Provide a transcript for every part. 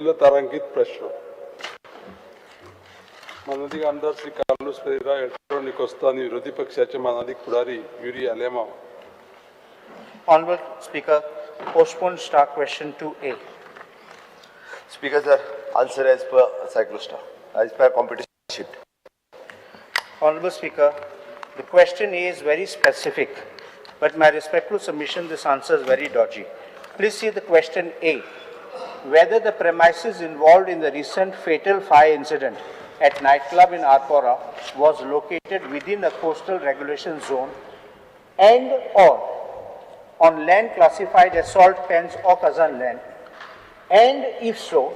तारांकित प्रश्न माननीय आमदार श्री कार्लोस पेरेरा एल्ट्रो निकोस्ता आणि विरोधी पक्षाचे माननीय पुढारी Yuri अलेमा. Honorable Speaker, postpone start question 2A. Speaker sir, answer as per Cyclostar, as per competition sheet. Honorable Speaker, the question A is very specific, but my respectful submission, this answer is very dodgy. Please see the question A. Whether the premises involved in the recent fatal fire incident at nightclub in Arpora was located within a coastal regulation zone and or on land classified as salt pans or Kazan land, and if so,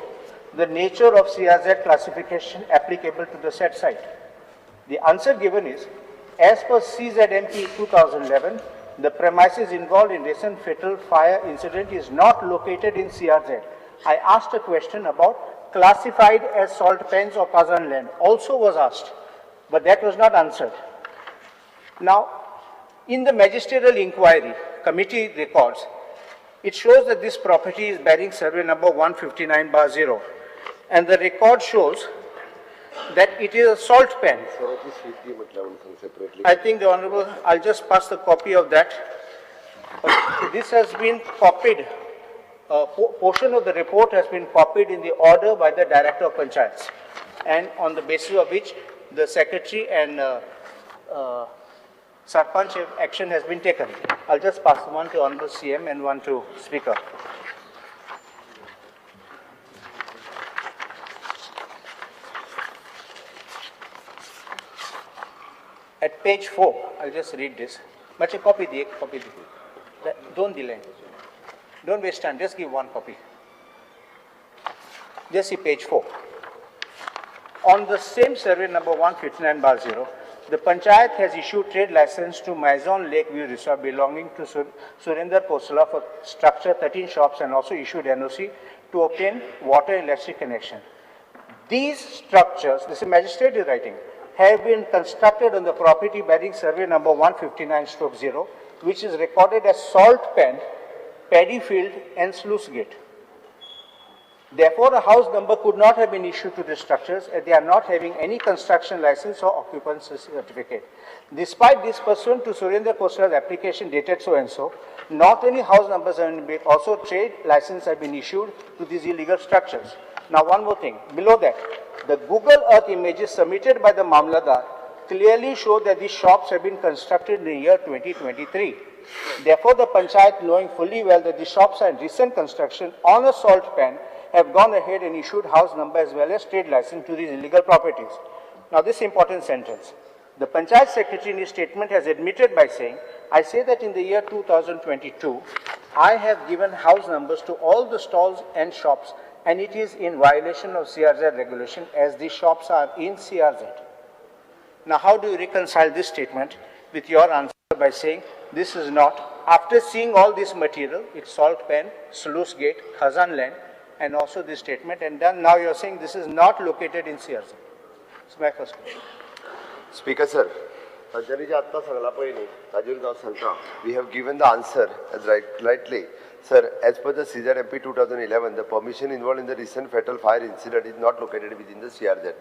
the nature of CRZ classification applicable to the said site. The answer given is, as per CZMP 2011, the premises involved in recent fatal fire incident is not located in CRZ. I asked a question about classified as salt pans or Kazan land, also was asked, but that was not answered. Now, in the magisterial inquiry committee records, it shows that this property is bearing survey number 159/0, and the record shows that it is a salt pan. I think the Honorable, I'll just pass the copy of that. This has been copied. A portion of the report has been copied in the order by the Director of Panchayats, and on the basis of which the Secretary and Sarpanch action has been taken. I'll just pass one to Honorable CM and one to Speaker. At page 4, I'll just read this. But copy the copy. Don't delay. Don't waste time. Just give one copy. Just see page 4. On the same survey number 159/0, the Panchayat has issued trade license to Maison Lakeview Resort belonging to Surinder Khosla for structure 13 shops, and also issued NOC to obtain water and electric connection. These structures, this is magistrate is writing, have been constructed on the property bearing survey number 159/0, which is recorded as salt pan, paddy field and sluice gate. Therefore, a house number could not have been issued to the structures, as they are not having any construction license or occupancy certificate. Despite this, pursuant to Surinder Khosla's application dated so and so, not any house numbers have been built, also trade license have been issued to these illegal structures. Now, one more thing. Below that, the Google Earth images submitted by the Mamladar clearly show that these shops have been constructed in the year 2023. Therefore, the Panchayat, knowing fully well that the shops are in recent construction on a salt pan, have gone ahead and issued house number as well as trade license to these illegal properties. Now, this important sentence. The Panchayat Secretary in his statement has admitted by saying, I say that in the year 2022, I have given house numbers to all the stalls and shops, and it is in violation of CRZ regulation as the shops are in CRZ. Now, how do you reconcile this statement with your answer by saying this is not, after seeing all this material, it's salt pan, sluice gate, Khazan land, and also this statement, and then now you're saying this is not located in CRZ. So my first question. Speaker sir, we have given the answer as rightly. Sir, as per the CZMP 2011, the permission involved in the recent fatal fire incident is not located within the CRZ.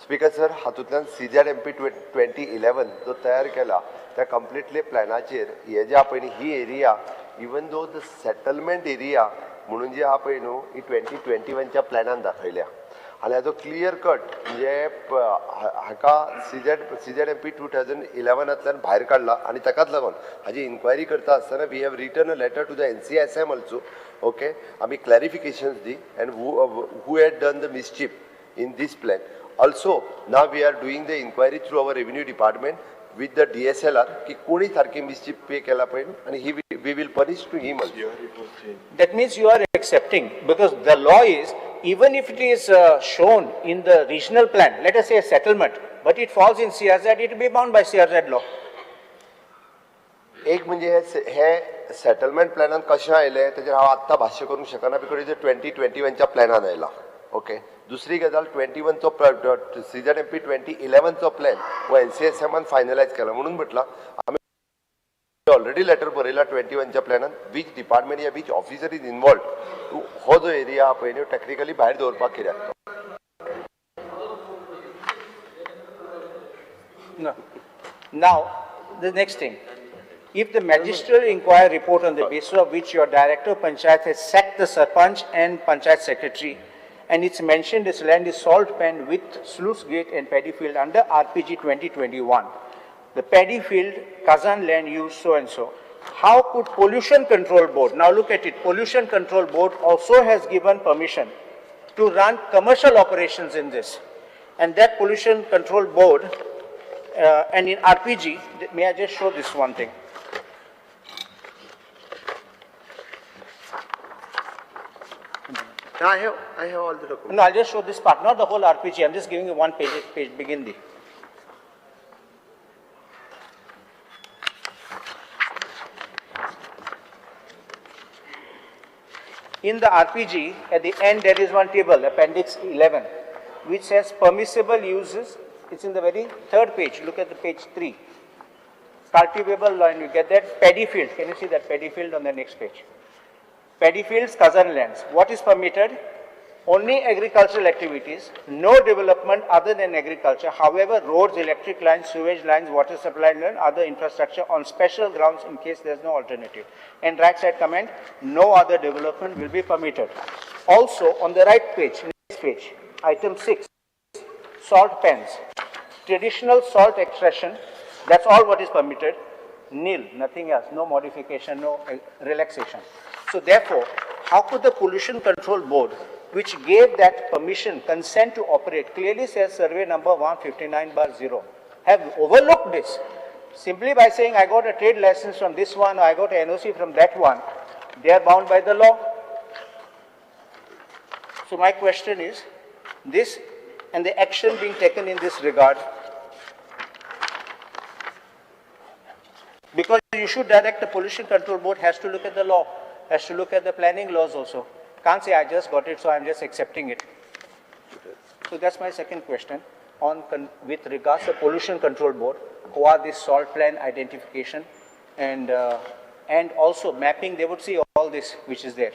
Speaker sir, हातूंतल्यान CZMP 2011 जो तयार केला त्या completely planaचेर हे जे आपण ही area, even though the settlement area म्हणून जे आपण न्हू ही 2021 च्या प्लॅनान दाखयल्या, आणि हाजो क्लियर कट म्हणजे हाका CZMP 2011तल्यान भायर काडला, आणि ताकाच लागून हाजी इन्क्वायरी करता आसतना we have written a letter to the NCSM also. Okay, आमी क्लॅरिफिकेशन्स दी and who had done the mischief in this plan. Also, now we are doing the inquiry through our revenue department with the DSLR ki koni sarki mischief pay kela pain, and we will punish to him also. That means you are accepting, because the law is, even if it is shown in the regional plan, let us say a settlement, but it falls in CRZ, it will be bound by CRZ law. एक म्हणजे हे settlement प्लॅनान कशें आयलें तेजेर हांव आत्तां भाश्य करूंक शकना, बिकॉज इज 2021 च्या प्लॅनान आयला. ओके, दुसरी गजाल 21 चो CZMP 2011 चो प्लॅन हो NCSMन फायनलायज केला, म्हणून म्हटला आमी ऑलरेडी लेटर बरयला 21च्या प्लॅनान which department या which officer is involved to हो जो एरिया हा पळय न्हू टेक्निकली भायर दवरपाक कित्याक तो. No. Now, the next thing. If the magisterial inquiry report on the basis of which your director of Panchayat has sacked the Sarpanch and Panchayat secretary, and it's mentioned this land is salt pen with sluice gate and paddy field under RPG 2021. The paddy field, Kazan land use so and so. How could Pollution Control Board, now look at it, Pollution Control Board also has given permission to run commercial operations in this. And that Pollution Control Board, and in RPG, may I just show this one thing? I have all the documents. No, I'll just show this part, not the whole RPG. I'm just giving you one page, begin the. In the RPG, at the end, there is one table, Appendix 11, which says permissible uses. It's in the very third page. Look at the page 3. Cultivable land, you get that. Paddy field. Can you see that paddy field on the next page? Paddy fields, Kazan lands. What is permitted? Only agricultural activities, no development other than agriculture. However, roads, electric lines, sewage lines, water supply line, other infrastructure on special grounds in case there is no alternative. And right side comment, no other development will be permitted. Also, on the right page, next page, item 6, salt pans. Traditional salt extraction, that's all what is permitted. Nil, nothing else, no modification, no relaxation. So therefore, how could the Pollution Control Board, which gave that permission, consent to operate, clearly says survey number 159/0, have overlooked this? Simply by saying, I got a trade license from this one, or I got an NOC from that one, they are bound by the law. So my question is, this and the action being taken in this regard, because you should direct the Pollution Control Board has to look at the law, has to look at the planning laws also. Can't say I just got it, so I'm just accepting it. So that's my second question on with regards to Pollution Control Board, who are this salt plan identification and also mapping. They would see all this which is there.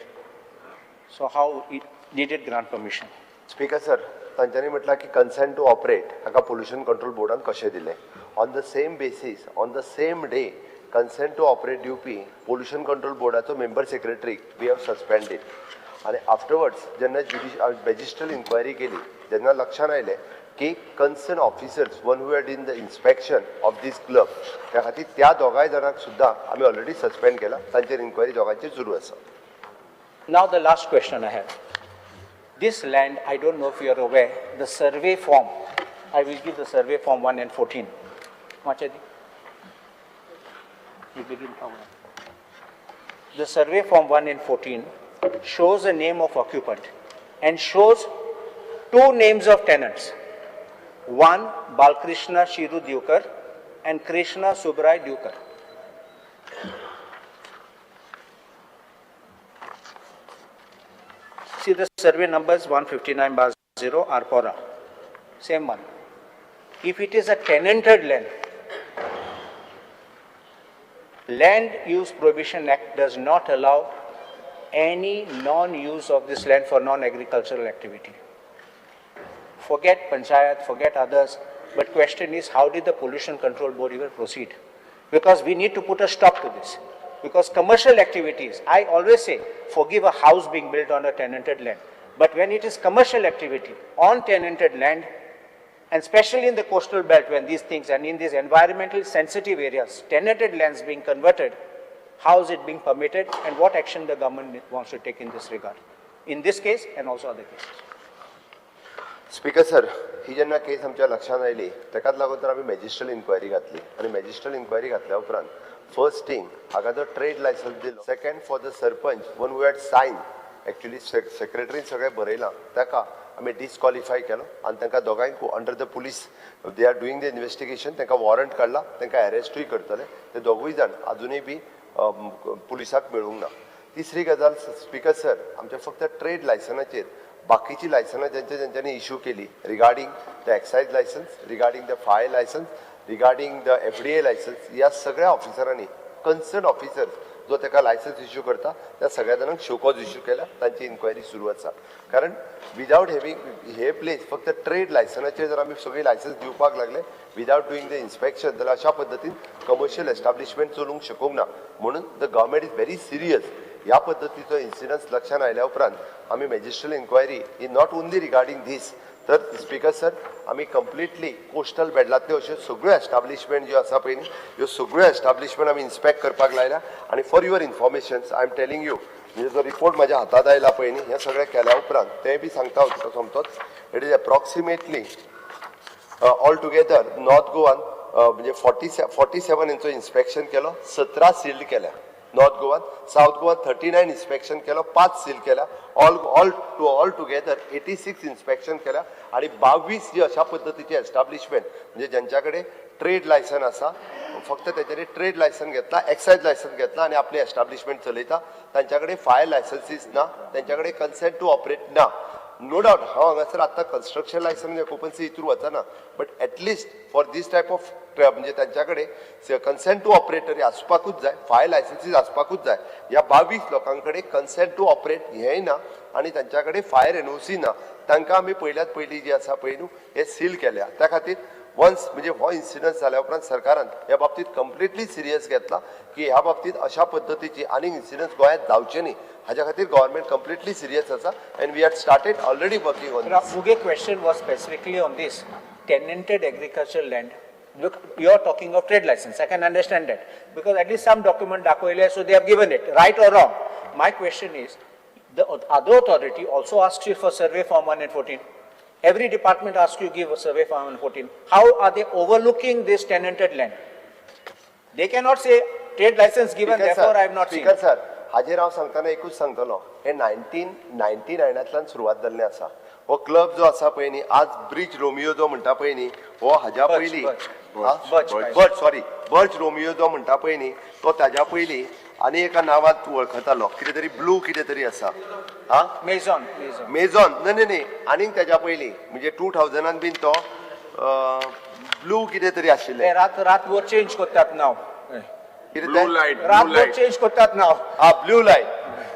So how it needed grant permission? Speaker sir, तांच्यांनी म्हटलं की consent to operate हाका Pollution Control Boardan कशें दिलें. On the same basis, on the same day, consent to operate दिवपी Pollution Control Boardaचो member secretary we have suspended. आणि afterwards जेन्ना मॅजिस्ट्रल इन्क्वायरी केली तेन्ना लक्षात आयलें की concern officers one who had in the inspection of this club त्या खातीर त्या दोगांय जाणांक सुद्दां आमी ऑलरेडी सस्पेंड केला तांचेर इन्क्वायरी दोगांची सुरू आसा. Now the last question I have. This land, I don't know if you are aware, the survey form, I will give the survey form 1 and 14. Machadi? You begin from 1. The survey form 1 and 14 shows the name of occupant and shows two names of tenants. One, Balkrishna Shiru Dukar and Krishna Subrai Dukar. See the survey numbers 159/0 Arpora. Same one. If it is a tenanted land, Land Use Prohibition Act does not allow any non-use of this land for non-agricultural activity. Forget Panchayat, forget others, but question is how did the Pollution Control Board even proceed? Because we need to put a stop to this. Because commercial activities, I always say, forgive a house being built on a tenanted land. But when it is commercial activity on tenanted land, and especially in the coastal belt when these things, and in these environmentally sensitive areas, tenanted lands being converted, how is it being permitted and what action the government wants to take in this regard? In this case and also other cases. Speaker sir, ही जेन्ना case आमच्या लक्षात oily ताकाच लागून तर आमी magisterial inquiry घातली आनी मॅजिस्ट्रल इन्क्वायरी घातल्या उपरांत फर्स्ट थिंग हाका जो ट्रेड लायसन्स दिलो, second for the sarpanch one who had sign actually सेक्रेटरीन सगळें बरयलां ताका आमी डिस्क्वॉलिफाय केलो आनी तांकां दोगांयकू under the police they are doing the investigation तांकां वॉरंट काडला तांकां अरेस्टूय करतले ते दोगूय जाण अजुनूय बी पुलिसाक मेळूंक ना. तिसरी गजाल स्पीकर सर, आमच्या फक्त ट्रेड लायसनाचेर बाकीची लायसनां ज्यांच्यांनी इश्यू केली regarding the excise licence, regarding the fire licence, regarding the FDA licence, ह्या सगळ्या ऑफिसरांनी कन्सर्न ऑफिसर जो ताका लायसन्स इश्यू करता त्या सगळ्या जाणांक शोकॉज इश्यू केला तांची इन्क्वायरी सुरू आसा कारण विदाउट हॅव्हिंग हे प्लेस फक्त ट्रेड लायसनाचेर जर आमी सगळी लायसन्स दिवपाक लागले विदाउट डुईंग द इन्स्पेक्शन जाल्यार अशा पद्दतीन कमर्शियल एस्टाब्लिशमेंट चलूंक शकूंक ना म्हणून the government is very serious ह्या पद्दतीचो इन्सिडन्स लक्षात आयल्या उपरांत आमी magisterial inquiry in not only regarding this तर स्पीकर सर आमी कंप्लिटली कोस्टल बेल्टांतल्यो अश्यो सगळ्यो एस्टाब्लिशमेंट ज्यो आसा पळय न्ही ह्यो सगळ्यो एस्टाब्लिशमेंट आमी इन्स्पेक्ट करपाक लायल्या आनी for your information I am telling you म्हणजे जो रिपोर्ट म्हाज्या हातात आयला पळय न्ही हें सगळें केल्या उपरांत तें बी सांगता हांव तुका सोमतोच it is approximately all together north Goan म्हणजे 47 हेंचो इन्स्पेक्शन केलो 17 सील्ड केल्या नॉर्थ गोवान साउथ गोवान 39 इन्स्पेक्शन केलो 5 सील केल्या ऑल टुगेदर 86 इन्स्पेक्शन केल्या आणि 22 जी अशा पद्धतीची एस्टाब्लिशमेंट म्हणजे ज्यांच्याकडे ट्रेड लायसन आसा फक्त त्याच्याकडे ट्रेड लायसन घेतला एक्सायज लायसन घेतला आणि आपली एस्टाब्लिशमेंट चलयता तांच्याकडे फायर लायसन्सीस ना तांच्याकडे कन्सेंट टू ऑपरेट ना नो डाउट हांव हांगासर आतां कन्स्ट्रक्शन लायसन ऑक्युपन्सी इतूर वचना but at least for this type of म्हणजे त्यांच्याकडे कन्सेंट टू ऑपरेट तरी आसपाकूच जाय फायर लायसन्सीस आसपाकूच जाय ह्या 22 लोकांकडे कन्सेंट टू ऑपरेट हेंय ना आणि त्यांच्याकडे फायर एनओसी ना तांकां आमी पयल्यात पयली जी आसा पळय न्हू हे सील केल्या त्या खातीर वन्स म्हणजे हो इन्सिडन्स जाल्या उपरांत सरकारान ह्या बाबतींत कंप्लिटली सिरियस घेतला की ह्या बाबतींत अशा पद्धतीची आनी इन्सिडन्स गोंयांत जावचे न्ही हाच्या खातीर गव्हर्नमेंट कंप्लिटली सिरियस आसा and we had started already working on this. Muge question was specifically on this tenanted agricultural land. Look, you are talking of trade license. I can understand that because at least some document dakoile, so they have given it, right or wrong. My question is, the other authority also asks you for survey form 1 and 14. Every department asks you to give a survey form 1 and 14. How are they overlooking this tenanted land? They cannot say trade license given, therefore I have not seen. Speaker sir हाजेर हांव सांगतना एकूच सांगतलो हे 1999 सुरवात जाल्लें आसा हो क्लब जो आसा पळय न्ही आज ब्रिज रोमियो जो म्हणटा पळय न्ही हो हाज्या पयलीं बर्च रोमियो जो म्हणटा पळय न्ही तो ताज्या पयलीं आनी एका नांवांत वळखतालो कितें तरी ब्लू कितें तरी आसा मेझॉन न्ही आनीक ताज्या पयलीं म्हणजे 2000 बीन तो ब्लू कितें तरी आशिल्लें रात वर चेंज करतात नाव ब्लू लाईट रात वर चेंज करतात नाव ब्लू लाईट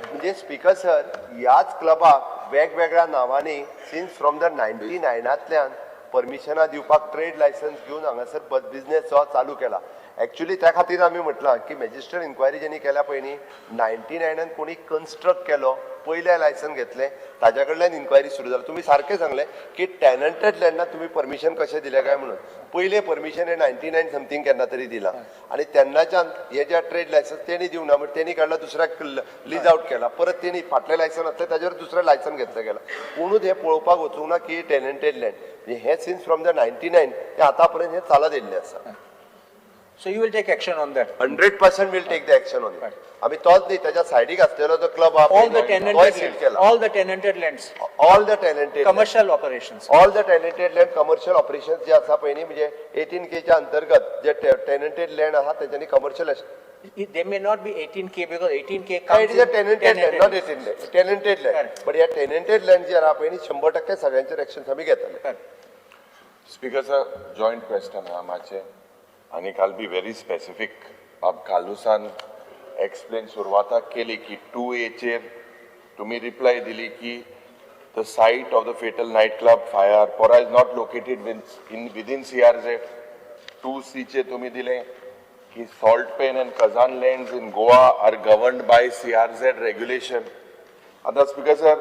म्हणजे स्पीकर सर ह्याच क्लबाक वेगवेगळ्या नावांनी सिन्स फ्रॉम द 99तल्यान परमिशनां दिवपाक ट्रेड लायसन्स घेवन हांगासर बिझनेस जो चालू केला एक्चुअली त्या खातीर आमी म्हटलां की मॅजिस्ट्रेट इन्क्वायरी जेणी केल्या पळय न्ही 99 कोणी कन्स्ट्रक्ट केलो पयले लायसन घेतले ताज्या कडल्यान इन्क्वायरी सुरू जाली तुमी सारकें सांगलें की टॅनंटेड लँडाक तुमी परमिशन कशें दिलें काय म्हणून पयलें परमिशन हे 99 समथींग केन्ना तरी दिलां आनी तेन्नाच्यान हे जे ट्रेड लायसन्स तेणी दिवना म्हणजे तेणी काडला दुसऱ्याक लीज आउट केला परत तेणी फाटलें लायसन आसलें ताजेर दुसरें लायसन घेतलें गेलां पुणूच हे पळोवपाक वचूंक ना की टॅनंटेड लँड हे सिन्स फ्रॉम द 99 ते आतां पर्यंत हे चालत येयल्लें आसा. So you will take action on that. 100% will take the action on it. आम्ही तोच नाही त्याच्या साइडीक असलेलो जो club All the tenanted lands. All the tenanted Commercial operations. All the tenanted land commercial operations जे आसा पळय न्ही म्हणजे 18K च्या अंतर्गत जे tenanted land आहा त्याच्यानी commercial They may not be 18K because 18K it comes is a in tenanted land, not 18 land. Tenanted land. Correct. But या tenanted land जे आहा पळय न्ही 100% सगळ्यांचे एक्शन आम्ही घेतले. Speaker sir, joint question है आमाचे आणि I'll be very specific. अब कालुसान explain सुरुवाताक केली की 2A चेर तुम्ही reply दिली की the site of the fatal nightclub fire Pora is not located within CRZ. 2C चे तुम्ही दिले की salt pen and Kazan lands in Goa are governed by CRZ regulation. आता Speaker sir,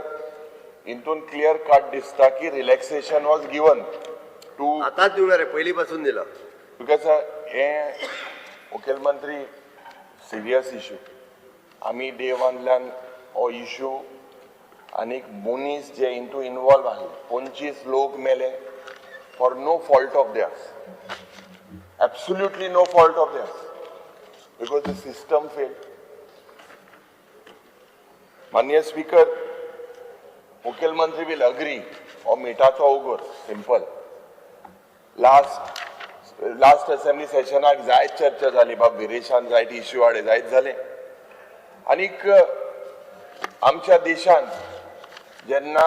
इंतून clear cut दिसता की relaxation was given to आताच दिवणार आहे पहिलीपासून दिला. Because मुख्यमंत्री सिरियस इश्यू आम्ही डे वनल्यान हो इश्यू आनी मनीस जे इंटू इन्वॉल्व आसले 25 लोक मेले for no fault of theirs absolutely no fault of theirs because the system fail. माननीय स्पीकर मुख्यमंत्री विल अग्री हो मिठाचो उगोर सिंपल. लास्ट असेंब्ली सेशनाक जायत चर्चा जाली बाब विरेशान जायत इश्यू हाडे जायत झाले आनीक आमच्या देशान जेन्ना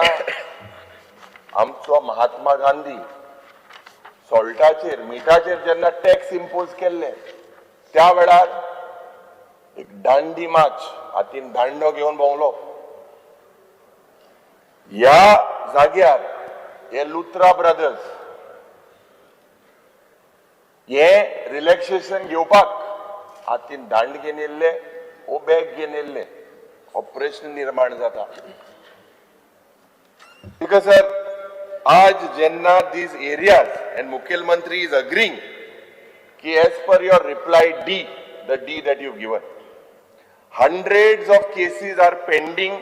आमचो महात्मा गांधी सॉल्टाचेर मिठाचेर जेन्ना टॅक्स इम्पोज केल्ले त्या वेळार एक दांडी माच हातीन दांडो घेवन भोंवलो. ह्या जाग्यार हे लुथरा ब्रदर्स हे रिलॅक्सेशन घेवपाक हातीन दांड घेवन येयल्ले हो बॅग घेवन येयल्ले हो प्रश्न निर्माण जाता. बिकॉज सर आज जेन्ना these areas and मुखेलमंत्री is agreeing कि as per your reply D, the D that you've given, hundreds of cases are pending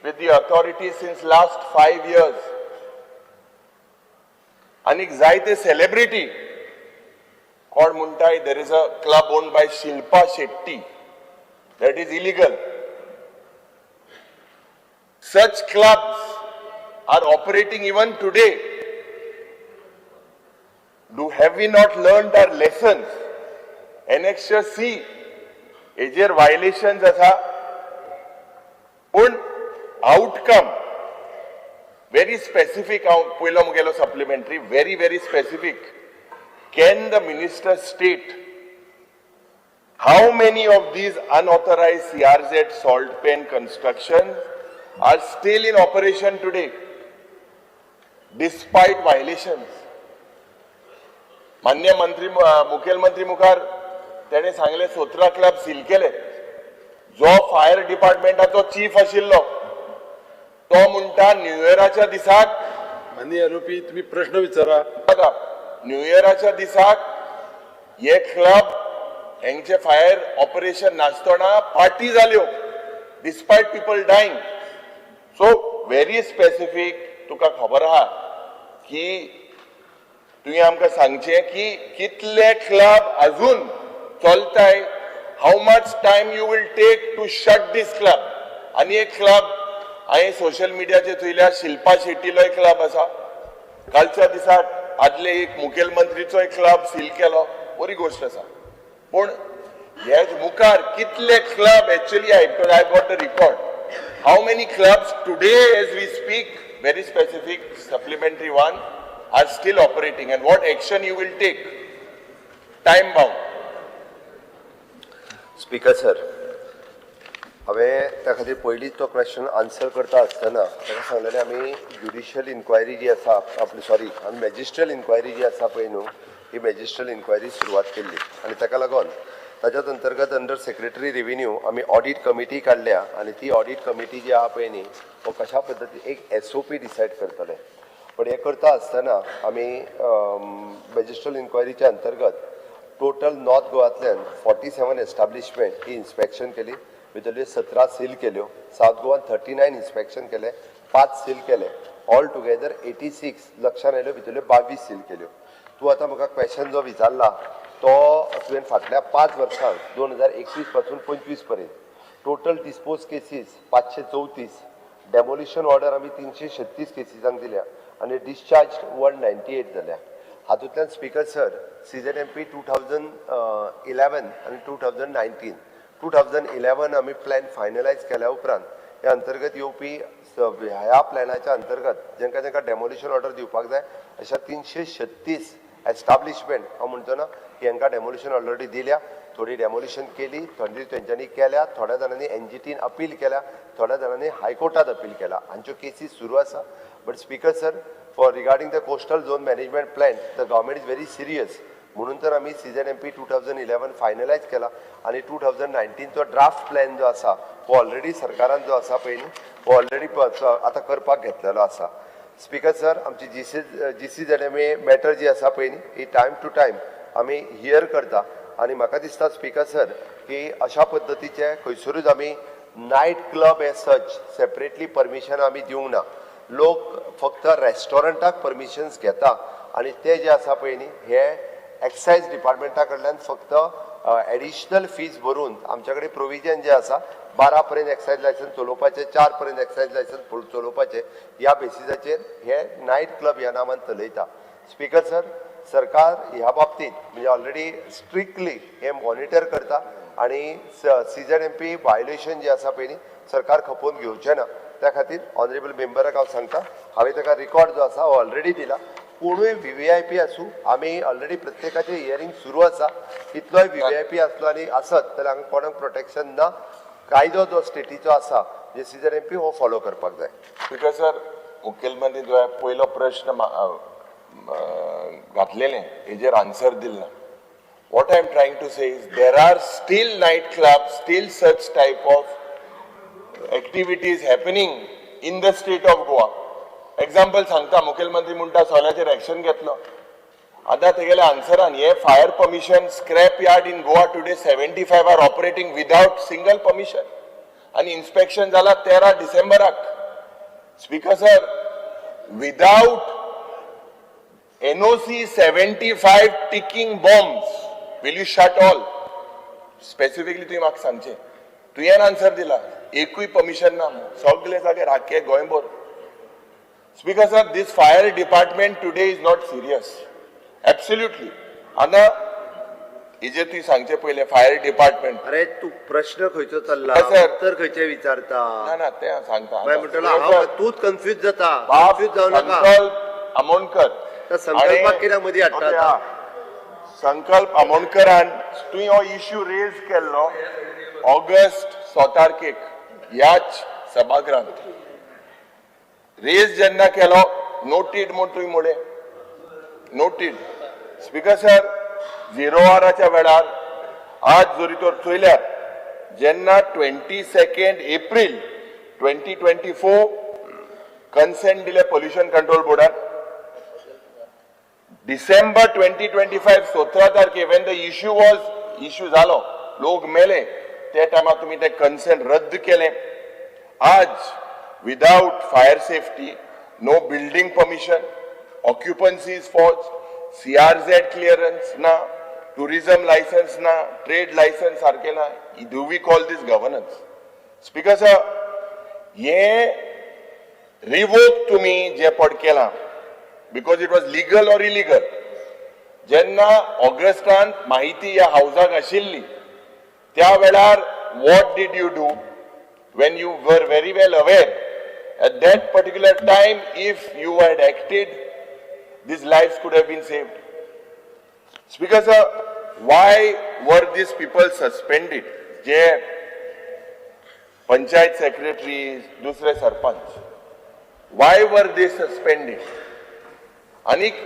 with the authorities since last 5 years. आणि जायते celebrity कोण म्हणटाय there is a club owned by Shilpa Shetty that is illegal. Such clubs are operating even today. Have we not learned our lessons? Annexure C, हेजेर violations आसा, पण outcome very specific. पयलो मुगेलो supplementary very specific. Can the minister state how many of these unauthorized CRZ salt pen constructions are still in operation today despite violations? मान्य मंत्री मुखेलमंत्री मुखार तेणे सांगले 17 क्लब सील केले. जो फायर डिपार्टमेंटाचो चीफ आशिल्लो तो म्हणटा न्यू इयराच्या दिसाक, माननीय आरोपी तुम्ही प्रश्न विचारा. न्यू इयराच्या दिसाक हे क्लब हेंचे फायर ऑपरेशन नासतना पार्टी जाल्यो despite people dying. So very specific तुका खबर आहा की तुवें आमकां सांगचें की कितले क्लब अजून चलताय, how much time you will take to shut this club. आनी एक क्लब हांवें सोशल मिडियाचेर चोयल्या, शिल्पा शेट्टीलो एक क्लब आसा. कालच्या दिसाक आदले एक मुखेलमंत्रीचो एक क्लब सील केलो, बरी गोष्ट आसा. पूण हेज मुखार कितले club actually I got the record. How many clubs today as we speak, very specific supplementary one, are still operating and what action you will take? Time bound. Speaker sir, हांवें त्या खातीर पयलींच तो question answer करता आसतना ताका सांगलेलें आमी ज्युडिशियल इन्क्वायरी जी आसा आपली, सॉरी आमी मॅजिस्ट्रल इन्क्वायरी जी आसा पळय न्हू, ही मॅजिस्ट्रल इन्क्वायरी सुरवात केल्ली आनी ताका लागून ताच्याच अंतर्गत अंडर सेक्रेटरी रेव्हेन्यू आमी ऑडिट कमिटी काडल्या आनी ती ऑडिट कमिटी जी आहा पळय न्ही हो कशा पद्दतीन एक SOP डिसायड करतले. पण हे करता आसतना आमी मॅजिस्ट्रल इन्क्वायरीच्या अंतर्गत टोटल नॉर्थ गोवांतल्यान 47 एस्टाब्लिशमेंट ही इन्स्पेक्शन केली, भितरल्यो 17 सील केल्यो. साउथ गोवान 39 इन्स्पेक्शन केले, 5 सील केले. ऑल टुगेदर 86 लक्षांत आयल्यो, भितरल्यो 22 सील केल्यो. तूं आतां म्हाका क्वेश्चन जो विचारला तो तुवें फाटल्या 5 वर्सांत 2021 पासून 25 पर्यंत total dispose cases 534, demolition order आमी 336 केसीसांक दिल्या आनी डिस्चार्ज 198 जाल्या. हातूंतल्यान स्पीकर सर CZMP 2011 आनी 2019, 2011 आमी प्लॅन फायनलायज केल्या उपरांत ह्या अंतर्गत येवपी ह्या प्लॅनाच्या अंतर्गत जेंका जेंका डेमोलिशन ऑर्डर दिवपाक जाय अशा 336 एस्टाब्लिशमेंट हांव म्हणटो ना हांकां डेमोलिशन ऑलरेडी दिल्या. थोडी डेमोलिशन केली, थोडी तेंच्यांनी केल्या, थोड्या जाणांनी NGTन अपील केल्या, थोड्या जाणांनी हायकोर्टात अपील केला. हांच्यो केसीस सुरू आसा. But speaker sir, for regarding the coastal zone management plan the government is very serious. म्हणून तर आमी CZMP 2011 फायनलायज केला आनी 2019चो ड्राफ्ट प्लॅन जो आसा हो ऑलरेडी सरकारान जो आसा पळय न्ही हो ऑलरेडी आतां करपाक घेतलेलो आसा. स्पीकर सर, आमची GCZMA मॅटर जी आसा पळय न्ही ही टायम टू टायम आमी हियर करता आनी म्हाका दिसता स्पीकर सर की अशा पद्दतीचे खंयसरूच आमी night club as such separately permission आमी दिवंक ना. लोक फक्त रेस्टॉरंटाक परमिशन्स घेता आनी ते जे आसा पळय न्ही हे एक्सायज डिपार्टमेंटा कडल्यान फक्त एडिशनल फीज भरून आमच्या कडेन प्रोविजन जे आसा 12 पर्यंत एक्सायज लायसन्स चलोवपाचे, 4 पर्यंत एक्सायज लायसन्स चलोवपाचे, ह्या बेसिसाचेर हे नायट क्लब ह्या नांवान चलयता. स्पीकर सर, सरकार ह्या बाबतींत म्हणजे ऑलरेडी स्ट्रिक्टली हे मॉनिटर करता आनी CZMP वायोलेशन जे आसा पळय न्ही सरकार खपोवन घेवचें ना. त्या खातीर ऑनरेबल मेंबराक हांव सांगता, हांवें ताका रिकॉर्ड जो आसा हो ऑलरेडी दिला. कोणूय VVIP आसूं आमी ऑलरेडी प्रत्येकाचे हियरिंग सुरू आसा कितलोय VVIP आसलो आनी आसत जाल्यार हांगा कोणाक प्रोटेक्शन ना कायदो जो स्टेटीचो आसा जे सीजर MP हो फॉलो करपाक जाय स्पीकर सर मुखेलमंत्री जो पयलो प्रश्न घातलेले हेजेर answer दिलना what I am trying to say is there are still nightclubs, still such type of activities happening in the state of Goa. Example सांगता मुखेलमंत्री म्हणटा सोल्याचेर एक्शन घेतलो आतां तेगेले आन्सरान हे fire permission scrap yard in Goa today 75 are operating without single permission आणि inspection जाला 13 डिसेंबराक speaker sir without NOC 75 ticking bombs will you shut all specifically तुवें म्हाका सांगचें तुवें आन्सर दिला एकूय परमिशन ना सगळे जागे राखे गोंयभर speaker sir this fire department today is not serious absolutely आतां हेजेर तुवें सांगचें पयलें फायर डिपार्टमेंट अरे तू प्रश्न खंयचो चल्ला सर. उत्तर खंयचे विचारता ना ते सांगता मागीर म्हणटलो हांव तूच कन्फ्यूज जाता बाप कन्फ्यूज जावं नाका संकल्प आमोणकर त्या संकल्पाक कित्याक मदीं हाडटा ओके, आतां? हा. संकल्प आमोणकरान तुवें हो इश्यू रेज केल्लो ऑगस्ट 6 तारखेक ह्याच सभागृहांत रेज जेन्ना केलो नोटीड म्हूण तुवें म्हळें नोटीड स्पीकर सर 0 वराच्या वेळार आज जोरी तर चोयल्यार जेन्ना 22 एप्रील 2024 कन्सेंट दिले पोल्युशन कंट्रोल बोर्डान डिसेंबर 2025 17 तारखे when the issue झालो लोक मेले त्या टायमार तुम्ही ते कन्सेंट रद्द केले आज without fire safety no building permission occupancies force CRZ clearance ना टुरिझम लायसन्स ना ट्रेड लायसन्स सारखे ना do we call this governance speaker sir हे रिवोक तुम्ही जे पड केला because it was legal or illegal जेन्ना ऑगस्टान माहिती ह्या हाऊसाक आशिल्ली त्या वेळार what did you do when you were very well aware at that particular time if you had acted these lives could have been saved speaker sir why were these people suspended je panchayat secretaries dusre sarpanch why were they suspended anik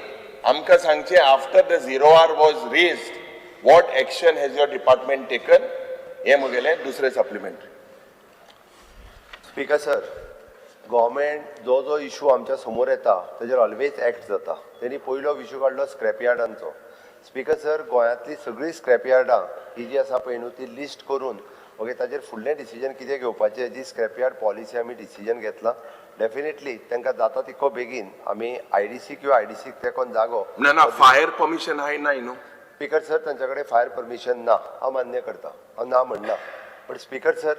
amka sangche after the 0R was raised what action has your department taken हे मुगेले दुसरे supplementary speaker sir government जो जो issue आमच्या समोर येता तेजेर always act जाता त्यांनी पयलो इशू काडलो स्क्रॅप यार्डांचो स्पीकर सर गोंयांतली सगळीं स्क्रॅप यार्डां ही जी आसा पळय न्हू ती लिस्ट करून ओके ताजेर फुडलें डिसिजन कितें घेवपाचें जी स्क्रॅप यार्ड पॉलिसी आमी डिसिजन घेतला डेफिनेटली तांकां जाता तितको बेगीन आमी IDC किंवा IDCक तेकोन जागो ना फायर परमिशन आहे नाही नो स्पीकर सर त्यांच्याकडे फायर परमिशन ना हांव मान्य करता हांव ना म्हणना बट स्पीकर सर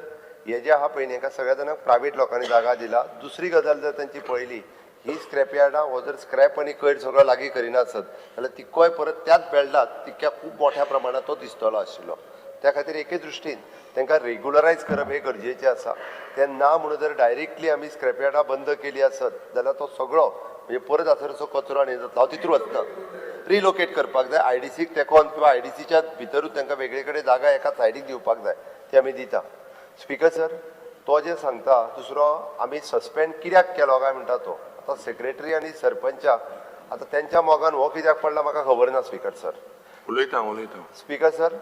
हे जे आहा पळय न्ही हाका सगळ्या जाणांक प्रायवेट लोकांनी जागा दिला दुसरी गजाल जर तांची पळयली ही स्क्रॅप यार्डां हो जर स्क्रॅप आनी कयर सगळो लागीं करिना आसत जाल्यार तिकोय परत त्याच बेल्डात तितक्या खूब मोठ्या प्रमाणात तो दिसतलो आशिल्लो त्या खातीर एके दृश्टीन तांकां रेग्युलरायज करप हे गरजेचें आसा तें ना म्हणून जर डायरेक्टली आमी स्क्रॅप यार्डां बंद केली आसत जाल्यार तो सगळो म्हणजे परत आसरचो कचरो आनी जातलो हांव तितूर वचना रिलोकेट करपाक जाय IDCक तेकोन किंवा IDCच्या भितरूच तांकां वेगळे कडेन जागा एका सायडीक दिवपाक जाय ती आमी दिता स्पीकर सर तो जे सांगता दुसरो आमी सस्पेंड कित्याक केलो काय म्हणटा तो आतां सेक्रेटरी आनी सरपंचाक आतां तेंच्या मोगान हो कित्याक पडला म्हाका खबर ना स्पीकर सर उलयता स्पीकर सर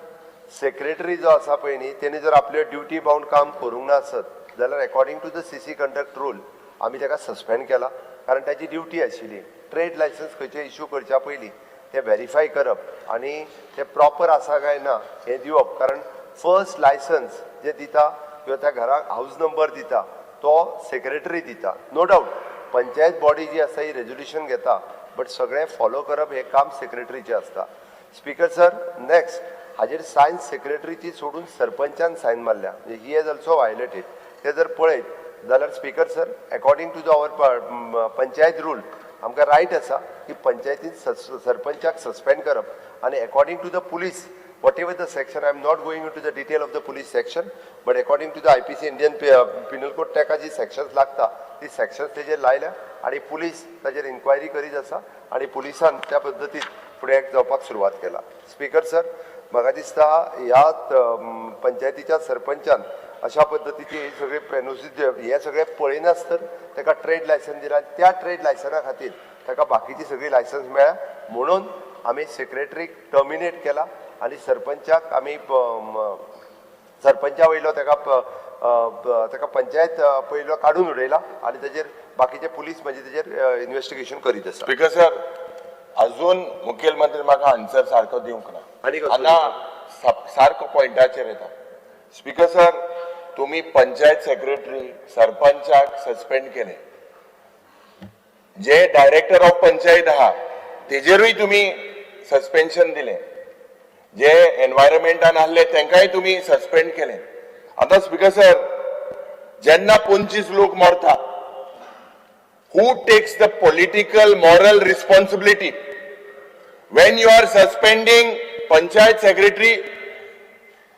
सेक्रेटरी जो आसा पळय न्ही तेणी जर आपले ड्युटी बाउंड काम करूंक ना आसत जाल्यार according to the CC conduct rule आमी ताका सस्पेंड केला कारण ताची ड्युटी आशिल्ली ट्रेड लायसन्स खंयचे इश्यू करच्या पयलीं ते व्हेरीफाय करप आनी ते प्रॉपर आसा काय ना हें दिवप कारण फर्स्ट लायसन्स जे दिता किंवा त्या घराक हाऊस नंबर दिता तो सेक्रेटरी दिता नो डावट पंचायत बॉडी जी आसा ही रेजोल्युशन घेता बट सगळें फॉलो करप हें काम सेक्रेटरीचें आसता स्पीकर सर नेक्स्ट हाजेर सायन सेक्रेटरीची सोडून सरपंचान सायन मारल्या म्हणजे ही हॅज ऑल्सो वायलेटेड ते जर पळयत जाल्यार speaker sir according to the our panchayat rule आमकां रायट आसा की पंचायतीन सरपंचाक सस्पेंड करप आनी according to the police whatever the section, I am not going into the detail of the police section, but according to the IPC Indian Penal Code ताका जी sections लागता, ती sections तेजेर लायल्या आणि police ताजेर inquiry करीत आसा आणि पुलिसान त्या पद्धतीत फुडें जावपाक सुरवात केला. स्पीकर सर, म्हाका दिसता ह्या पंचायतीच्या सरपंचान अशा पद्धतीचे हे सगळे पेनोसिस हे सगळे पळयनासतना ताका ट्रेड लायसन दिला. त्या ट्रेड लायसना खातीर ताका बाकीची सगळी लायसन्स मेळ्ळ्या म्हणून आमी सेक्रेटरीक टर्मिनेट केला आणि सरपंचाक आमी सरपंचा वयलो ताका पंचायत पयलो काडून उडयला आणि ताजेर बाकीचे पुलीस म्हणजे ताजेर इन्व्हेस्टिगेशन करीत आसा. स्पीकर सर, अजून मुखेलमंत्री म्हाका आन्सर सारको दिवंक ना. आनी सारको पॉइंटाचेर येता. स्पीकर सर, तुम्ही पंचायत सेक्रेटरी सरपंचाक सस्पेंड केले, जे डायरेक्टर ऑफ पंचायत आहा तेजेरूय तुम्ही सस्पेन्शन दिले, जे एन्व्हायरमेंटान आहले तांकांय तुम्ही सस्पेंड केले. आता स्पीकर सर, जेन्ना 25 लोक मरता, who takes the political moral responsibility when you are suspending panchayat secretary?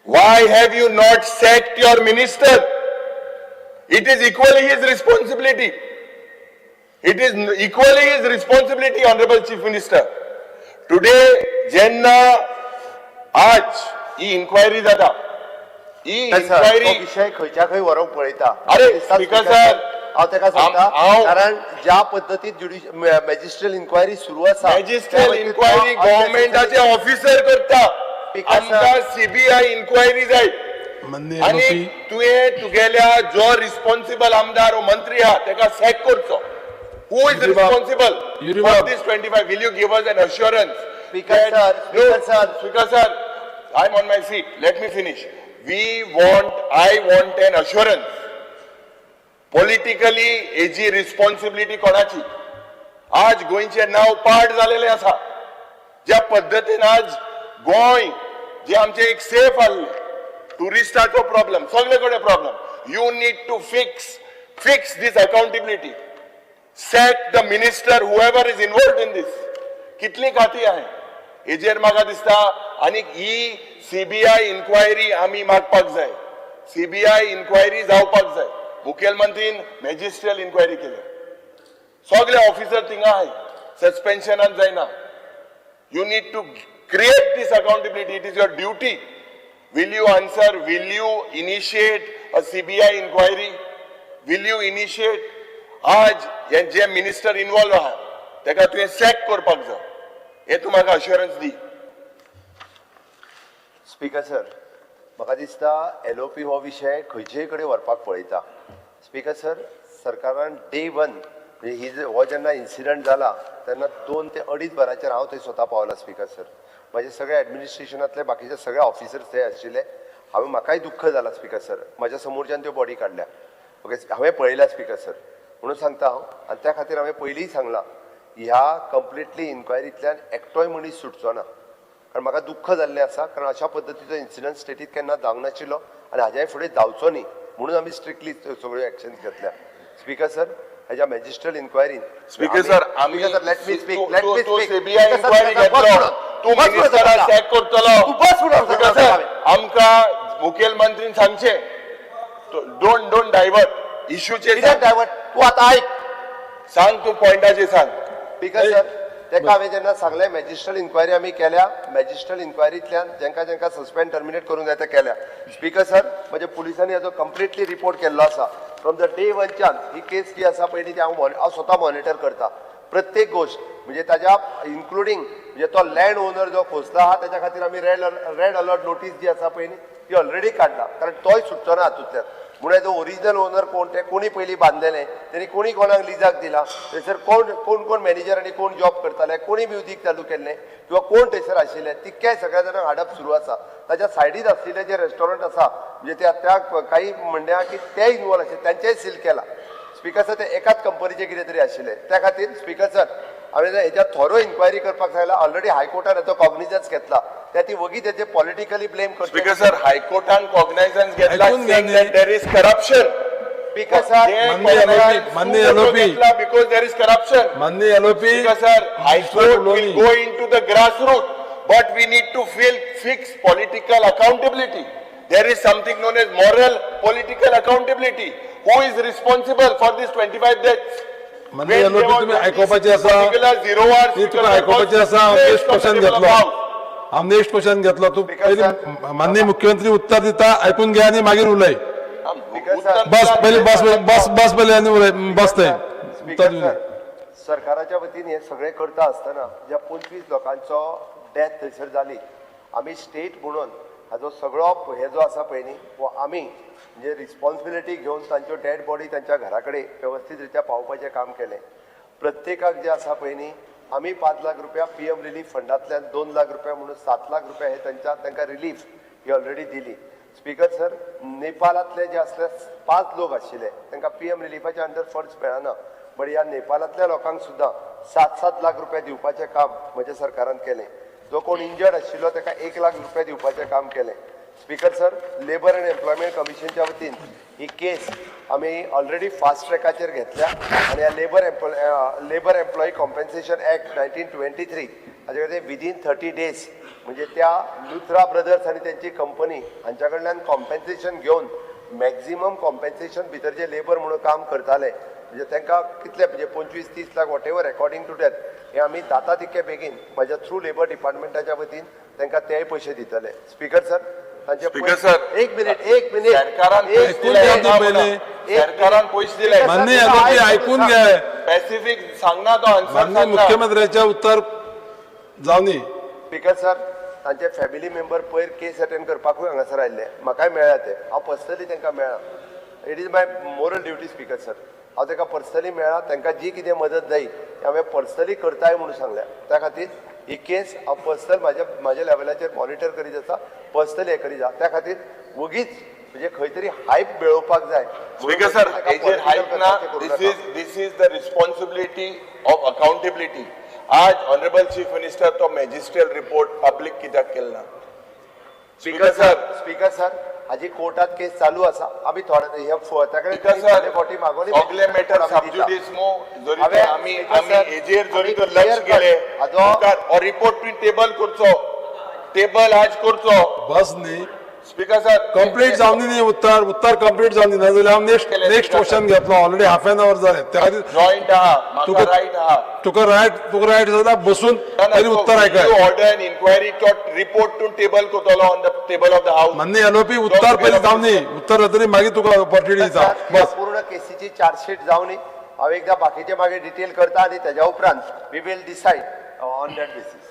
Why have you not sacked your minister? It is equally his responsibility. It is equally his responsibility, Honorable Chief Minister. Today, jenna aaj he inquiry जाता, ही inquiry विषय खंयच्या खंय व्हरोंक पळयता. अरे speaker sir, हांव ताका सांगता, कारण ज्या पद्धतीत मॅजिस्ट्रियल इन्क्वायरी सुरू आसा, मॅजिस्ट्रियल इन्क्वायरी गव्हर्नमेंटाचे ऑफिसर करता. आमकां सीबीआय इन्क्वायरी जाय आणि तुवें तुगेल्या जो रिस्पॉन्सिबल आमदार व मंत्री आहा ताका सॅक करचो. Who is responsible for this 25? Will you give us an assurance? Speaker sir, Speaker sir, I'm on my seat. Let me finish. I want an assurance. Politically, हेजी रिस्पॉन्सिबिलिटी कोणाची? आज गोंयचे नाव पाड जालेले आसा. ज्या पद्धतीन आज गोंय जे आमचे एक सेफ आसले, टुरिस्टाचो प्रॉब्लेम, सगळे कडेन problem. You need to fix this accountability. Sack the minister, whoever is involved in this. कितली खाती आहे हेजेर म्हाका दिसता. आनी ही सीबीआय इन्क्वायरी आमी मागपाक जाय. सीबीआय इन्क्वायरी जावपाक जाय. मुखेलमंत्रीन मॅजिस्ट्रियल इन्क्वायरी केली, सगळे ऑफिसर थिंगा आहाय, सस्पेन्शनान जायना. You need to create this accountability. It is your duty. Will you answer? Will you initiate a CBI inquiry? Will you initiate? आज जे मिनिस्टर इन्वॉल्व आहा ताका तुवें सॅक करपाक जाय, हे तूं म्हाका अश्युरन्स दी. स्पीकर सर, म्हाका दिसता LOP हो विशय खंयचेय कडेन व्हरपाक पळयता. स्पीकर सर, सरकारान डे 1 हो जेन्ना इन्सिडंट जाला तेन्ना 2 ते 2.5 वरांचेर हांव थंय स्वता पावला. स्पीकर सर, म्हाजे सगळे ऍडमिनिस्ट्रेशनांतले बाकीचे सगळे ऑफिसर्स थंय आशिल्ले. म्हाकाय दुख्ख जाला. स्पीकर सर, म्हाज्या समोरच्यान त्यो बॉडी काडल्या. ओके, हांवें पळयल्या. स्पीकर सर, म्हणून सांगता हांव, आनी त्या खातीर हांवें पयलींय सांगलां, ह्या कंप्लिटली इन्क्वायरींतल्यान एकटोय मनीस सुटचो ना. कारण म्हाका दुख्ख जाल्लें आसा, कारण अशा पद्दतीचो इन्सिडंट स्टेटीत केन्ना जावंक नाशिल्लो आनी हाज्याय फुडें जावचो न्ही म्हणून आमी स्ट्रिक्टली सगळ्यो एक्शन्स घेतल्या. स्पीकर सर, हेज्या मॅजिस्ट्रियल इन्क्वायरीन स्पीकर सर, आमी let me speak CBI inquiry घेतलो, तूं मिनिस्टराक सॅक करतलो. स्पीकर सर, आमकां मुखेलमंत्रीन सांगचें, डोंट डायवर्ट इश्यूचेर. डायवर्ट तूं आतां आयक, सांग, तूं पॉइंटाचेर सांग. स्पीकर सर, तेका हांवें जेन्ना सांगलें मॅजिस्ट्रियल इन्क्वायरी आमी केल्या, मॅजिस्ट्रियल इन्क्वायरींतल्यान जेंका सस्पेंड टर्मिनेट करूंक जाय ते केल्या. स्पीकर सर, म्हणजे पुलिसांनी हाजो कंप्लिटली रिपोर्ट केल्लो आसा. फ्रॉम द डे 1च्यान ही केस जी आसा पळय ती हांव स्वता मॉनिटर करता. प्रत्येक गोष्ट म्हणजे ताज्या इन्क्लुडींग म्हणजे तो लँड ओनर जो खोसला आहा ताच्या खातीर आमी रेड अलर्ट नोटीस जी आसा पळय ती ऑलरेडी काडला, कारण तोय सुटचो ना हातूंतल्यान. म्हणून जो ओरिजिनल ओनर कोण ते कोणी पयलीं बांदलेले, तेणी कोणी कोणाक लिजाक दिला, थंयसर कोण मॅनेजर आनी कोण जॉब करताले, कोणी म्युजीक चालू केल्लें किंवा कोण थंयसर आशिल्ले, तितक्याय सगळ्या जाणांक हाडप सुरू आसा. ताच्या सायडीत आसलेले जे रेस्टॉरंट आसा म्हणजे त्या काही म्हणल्या की ते इन्वॉल्व आशिल्ले त्यांचेय सील केला. स्पीकर सर, ते एकाच कंपनीचे कितें तरी आशिल्ले. त्या खातीर स्पीकर सर, हांवें हेच्या थोरो इन्क्वायरी करपाक सांगला. ऑलरेडी हायकोर्टान हेचो कॉग्निजन्स घेतला. त्या ती वगी तेजे पॉलिटिकली ब्लेम करता. स्पीकर सर, हायकोर्टान कॉग्नायझन्स घेतला, saying that there is corruption. Speaker sir, माननीय LOP, because there is corruption. माननीय LOP, Speaker sir, High Court will go into the grassroots. but we need to fix political accountability. There is something known as moral political accountability. Who is responsible for these 25 deaths? म्हणजे याला तुम्ही ऐकपाचे असा zero hours. ती तुम्ही ऐकपाचे असा next question घेतलो हांव next question घेतलो तू पहिले माननीय मुख्यमंत्री उत्तर दिता ऐकून घ्या आणि मागीर उलय बस पहिले बस बस बस पहिले आणि उलय बस ते उत्तर दिवं. सरकाराच्या वतीन हे सगळे करता असताना ज्या 25 लोकांचो डेथ थंयसर जाली आमी स्टेट म्हणून हाजो सगळो हे जो आसा पळय न्ही वो आमी म्हणजे रिस्पॉन्सिबिलिटी घेवन तांच्यो डेड बॉडी तांच्या घरा कडेन व्यवस्थीत रित्या पावोवपाचें काम केलें. प्रत्येकाक जे आसा पळय न्ही आमी 5 लाख रुपया PM रिलीफ फंडांतल्यान 2 लाख रुपया म्हणून 7 लाख रुपया हे तांकां रिलीफ ही ऑलरेडी दिली. स्पीकर सर, नेपाळांतले जे असले 5 लोक आशिल्ले तांकां PM रिलीफाच्या अंडर फंड्स मेळना, बट ह्या नेपाळांतल्या लोकांक सुद्दां 7-7 लाख रुपया दिवपाचें काम म्हज्या सरकारान केलें. जो कोण इंजर्ड आशिल्लो ताका 1 लाख रुपया दिवपाचें काम केलें. Speaker sir, labour and employment कमिशनच्या वतीन ही केस आमी ऑलरेडी फास्ट ट्रॅकाचेर घेतल्या आनी ह्या लेबर एम्प्लॉई कॉम्पेन्सेशन ॲक्ट 1923 हाजे कडेन विदीन 30 डेज म्हणजे त्या लुथरा ब्रदर्स आनी त्यांची कंपनी हांच्या कडल्यान कॉम्पेन्सेशन घेवन मॅक्झिमम कॉम्पेन्सेशन भितर जे लेबर म्हणून काम करताले म्हणजे तांकां कितले म्हणजे 25-30 lakh whatever according to date हे आमी जाता तितके बेगीन म्हज्या थ्रू लेबर डिपार्टमेंटाच्या वतीन तांकां तेय पयशे दितले. स्पीकर सर, स्पीकर सर, एक मिनिट सरकारान पयशे दिले माननीय यादवजी ऐकून घ्या स्पेसिफिक सांगना तो आन्सर माननीय मुख्यमंत्र्याचे उत्तर जावं न्ही. स्पीकर सर, तांचे फॅमिली मेंबर पयर केस अटेंड करपाकूय हांगासर आयिल्ले, म्हाकाय मेळ्ळा ते, हांव पर्सनली तांकां मेळ्ळा. It is my moral duty speaker sir. हांव तांकां पर्सनली मेळ्ळा, तांकां जी कितें मदत जायी हांवें पर्सनली करताय म्हणून सांगल्या. त्या खातीर ही केस हांव पर्सनल म्हाज्या लेवलाचेर मॉनिटर करीत आसा, पर्सनली हे करीत आसा. त्या खातीर वगीच म्हणजे खंय तरी हायप मेळोवपाक जाय. स्पीकर सर, हेजेर हायप ना. This is the responsibility of accountability. आज ऑनरेबल चीफ मिनिस्टर तो मॅजिस्ट्रियल रिपोर्ट पब्लिक कित्याक केलना? स्पीकर सर, हाजी कोर्टात केस चालू आसा. आमी थोडे हे फाटी मागोवनी सगळे मॅटर सबज्युडिस मो जरी ते आमी हेजेर जरी तो लक्ष गेले और रिपोर्ट टेबल करचो, टेबल आज करचो. बस न्ही स्पीकर सर, कंप्लीट जावन न्ही उत्तर कंप्लीट जावन न्ही नाजाल्यार हांव नेक्स्ट क्वेश्चन घेतलो. ऑलरेडी हाफ एन अवर जालें त्या खातीर जॉइंट आहा, म्हाका रायट आहा. तुका रायट जाल्यार बसून पयलीं उत्तर आयकाय. ऑर्डर इन्क्वायरी तो रिपोर्ट टू टेबल करतलो on the table of the house. माननीय एलओपी उत्तर पयलीं जावन न्ही, उत्तर जातरी मागीर तुका ऑपॉर्च्युनिटी दिता. बस पूर्ण केसीची चार्जशीट जावन हांव एकदा बाकीचे मागीर डिटेल करता आनी तेज्या उपरांत we will decide on that basis.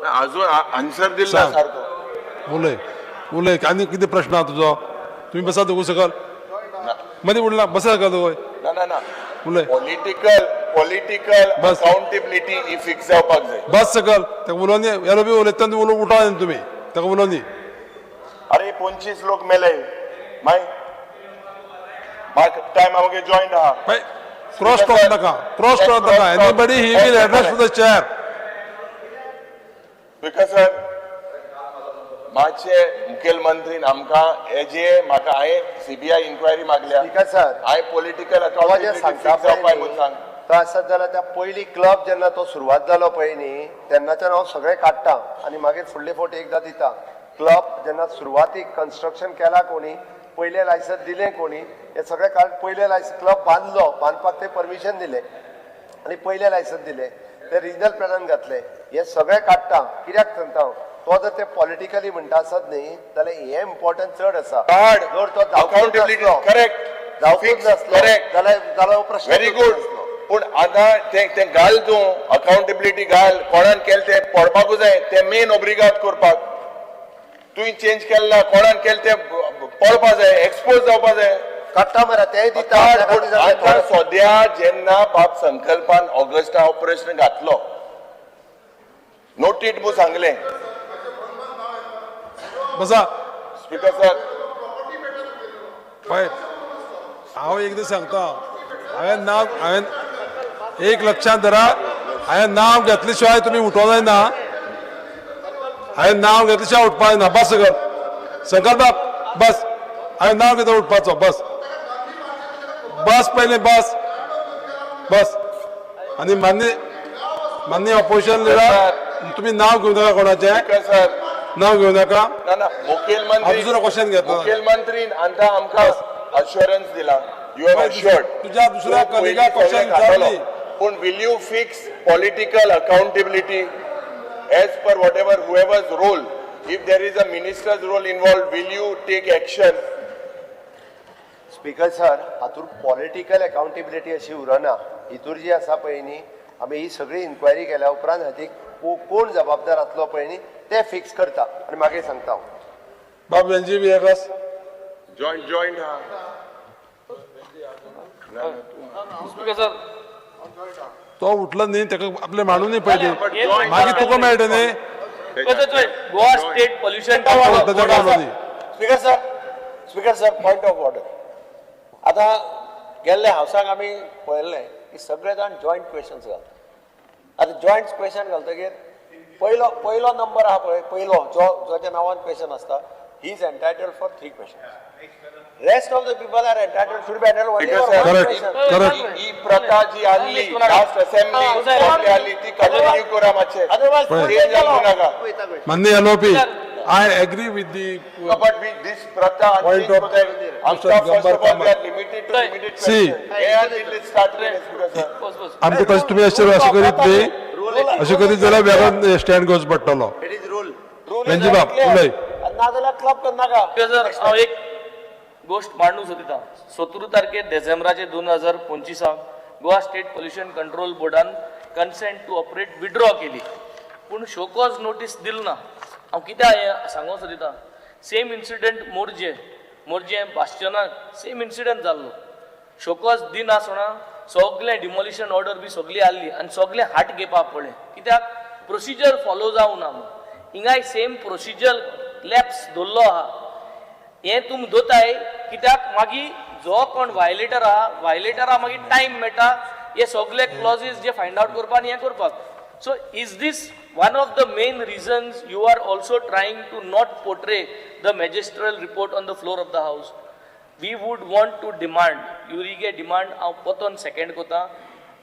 अजून आन्सर दिला सारको. उलय आनी कितें प्रश्न आहा तुजो? तुम्ही बसा दोगू सकल मदीं उडला बसा सकल दोगूय ना उलय पॉलिटिकल बस. अकाउंटेबिलिटी ही फिक्स जावपाक जाय. बस सकल ताका उलोवनी एलओपी उलयतना उठा तुमी ताका उलोवनी. अरे 25 लोक मेले माय टाइम आमगे जॉइंट आहा. क्रॉस टॉक नाका anybody he will address to the chair. Because sir मातशे मुखेलमंत्रीन आमकां हेजे म्हाका हांवें CBI इन्क्वायरी मागल्या. स्पीकर सर, हांवें पॉलिटिकल अकाउंटेबिलिटी फिक्स जावपाक म्हणून सांग. तो आसत जाल्यार त्या पयली क्लब जेन्ना तो सुरवात जालो पळय न्ही तेन्नाच्यान हांव सगळें काडटा आनी मागीर फुडले फावटी एकदां दिता. क्लब जेन्ना सुरवातीक कन्स्ट्रक्शन केला कोणी, पयलें लायसन्स दिलें कोणी, हे सगळें काड पयलें लायसन्स क्लब बांदलो, बांदपाक ते परमिशन दिलें आनी पयलें लायसन्स दिलें, ते रिजनल प्लॅनान घातले. हे सगळें काडटा. कित्याक सांगता हांव, तो जर ते पॉलिटिकली म्हणटा आसत न्ही जाल्यार हे इम्पॉर्टंट चड आसा. जर तो अकाउंटेबिलिटी करेक्ट जावपूच नासलो जाल्यार हो प्रश्न व्हेरी गुड. पूण आतां ते घाल तूं अकाउंटेबिलिटी घाल, कोणान केलें ते पडपाकूच जाय. ते मेन ओब्रिगाद करपाक तुवें चेंज केलें ना, कोणान केलें ते पळोवपा जाय, एक्सपोज जावपा जाय. काडटा मरे तेय दिता. आतां सद्या जेन्ना बाब संकल्पान ऑगस्टा ऑपरेशन घातलो नोटीट म्हणून सांगलें. बसा स्पीकर सर, पळय हांव एकदां सांगता, हांवें एक लक्षात धरा, हांवें नांव घेतले शिवाय तुमी उठोवं जायना. हांवें नांव घेतले शिवाय उठपा जायना. बस सकल बाब बस. हांवें नांव घेता उठपाचो. बस पयलें बस. आनी मान्य माननीय ऑपोजिशन लिडर तुम्ही नाव घेऊ नका कोणाचे स्पीकर सर नाव घेऊ नका ना ना मुखेलमंत्री दुसरा क्वेश्चन घेतला मुखेलमंत्रीन आमकां आमकां अश्युरन्स दिला यू हॅव अश्युर्ड तुझ्या दुसऱ्या कलिगा क्वेश्चन विचारली पूण will you fix political accountability as per whatever whoever's role if there is a minister's role involve will you take action speaker sir हातूंत पॉलिटिकल अकाउंटेबिलिटी अशी उरना हितूर जी आसा पळय न्ही आमी ही सगळी इन्क्वायरी केल्या उपरांत हाची कोण जबाबदार आसलो पळय न्ही ते फिक्स करता आनी मागीर सांगता हांव बाब यांची बी एक आस. जॉईंट हा स्पीकर सर तो उठला न्ही ताका आपले मांडून न्ही पयली मागीर तुका मेळटा न्ही गोवा स्टेट पोल्युशन ताच्या कावलो न्ही speaker sir point of order आता गेल्ले हावसाक आमी पळयल्लें की सगळे जाण जॉयंट क्वेश्चन्स घालता आतां जॉयंट क्वेश्चन घालतकीर पयलो नंबर आहा पळय पयलो जोच्या नांवान क्वेश्चन आसता he is entitled for 3 questions rest of the people are entitled should be entitled only for 1 Correct. Question Correct. ही प्रथा जी आसली लास्ट असेंब्ली आसली ती कंटिन्यू करा मातशें अदरवायज चेंज जावं नाका माननीय LOP I agree with the but with this pratha Point of- Amka first of all they are limited to limited See. questions and it will start with Speaker sir. आमकां तशें तुमी अशें करीत न्ही अशें करीत जाल्यार वेगळो स्टँड घेवचो पडटलो इट इज रूल बेंजी बाब उलय नाजाल्यार क्लब करनाका सर हांव एक गोष्ट मांडूंक सोदिता 17 तारखेर डिसेंबराचे 2025 गोवा स्टेट पोल्युशन कंट्रोल बोर्डान कन्सेंट टू ऑपरेट विड्रॉ केली पूण शोकॉज नोटीस दिली ना हांव कित्याक हें सांगूंक सोदिता सेम इन्सिडंट मोरजे बास्टनाक सेम इन्सिडंट जाल्लो शोकॉज दिन आसतना सगळें डिमोलिशन ऑर्डर बी सगळी आसली आनी सगळें हाट घेवपाक पडलें कित्याक प्रोसिजर फॉलो जावं ना म्हणून हिंगाय सेम प्रोसिजर लॅप्स दवरलो आहा हें तुमी दोताय कित्याक मागीर जो कोण वायलेटर आहा वायलेटरा मागीर टायम मेळटा हे सगळे क्लॉजीस जे फायंड आउट करपाक आनी हें करपाक so is this one of the main reasons you are also trying to not portray the magisterial report on the floor of the house? We would want to demand, युरिगे demand हांव पोतोन second कोता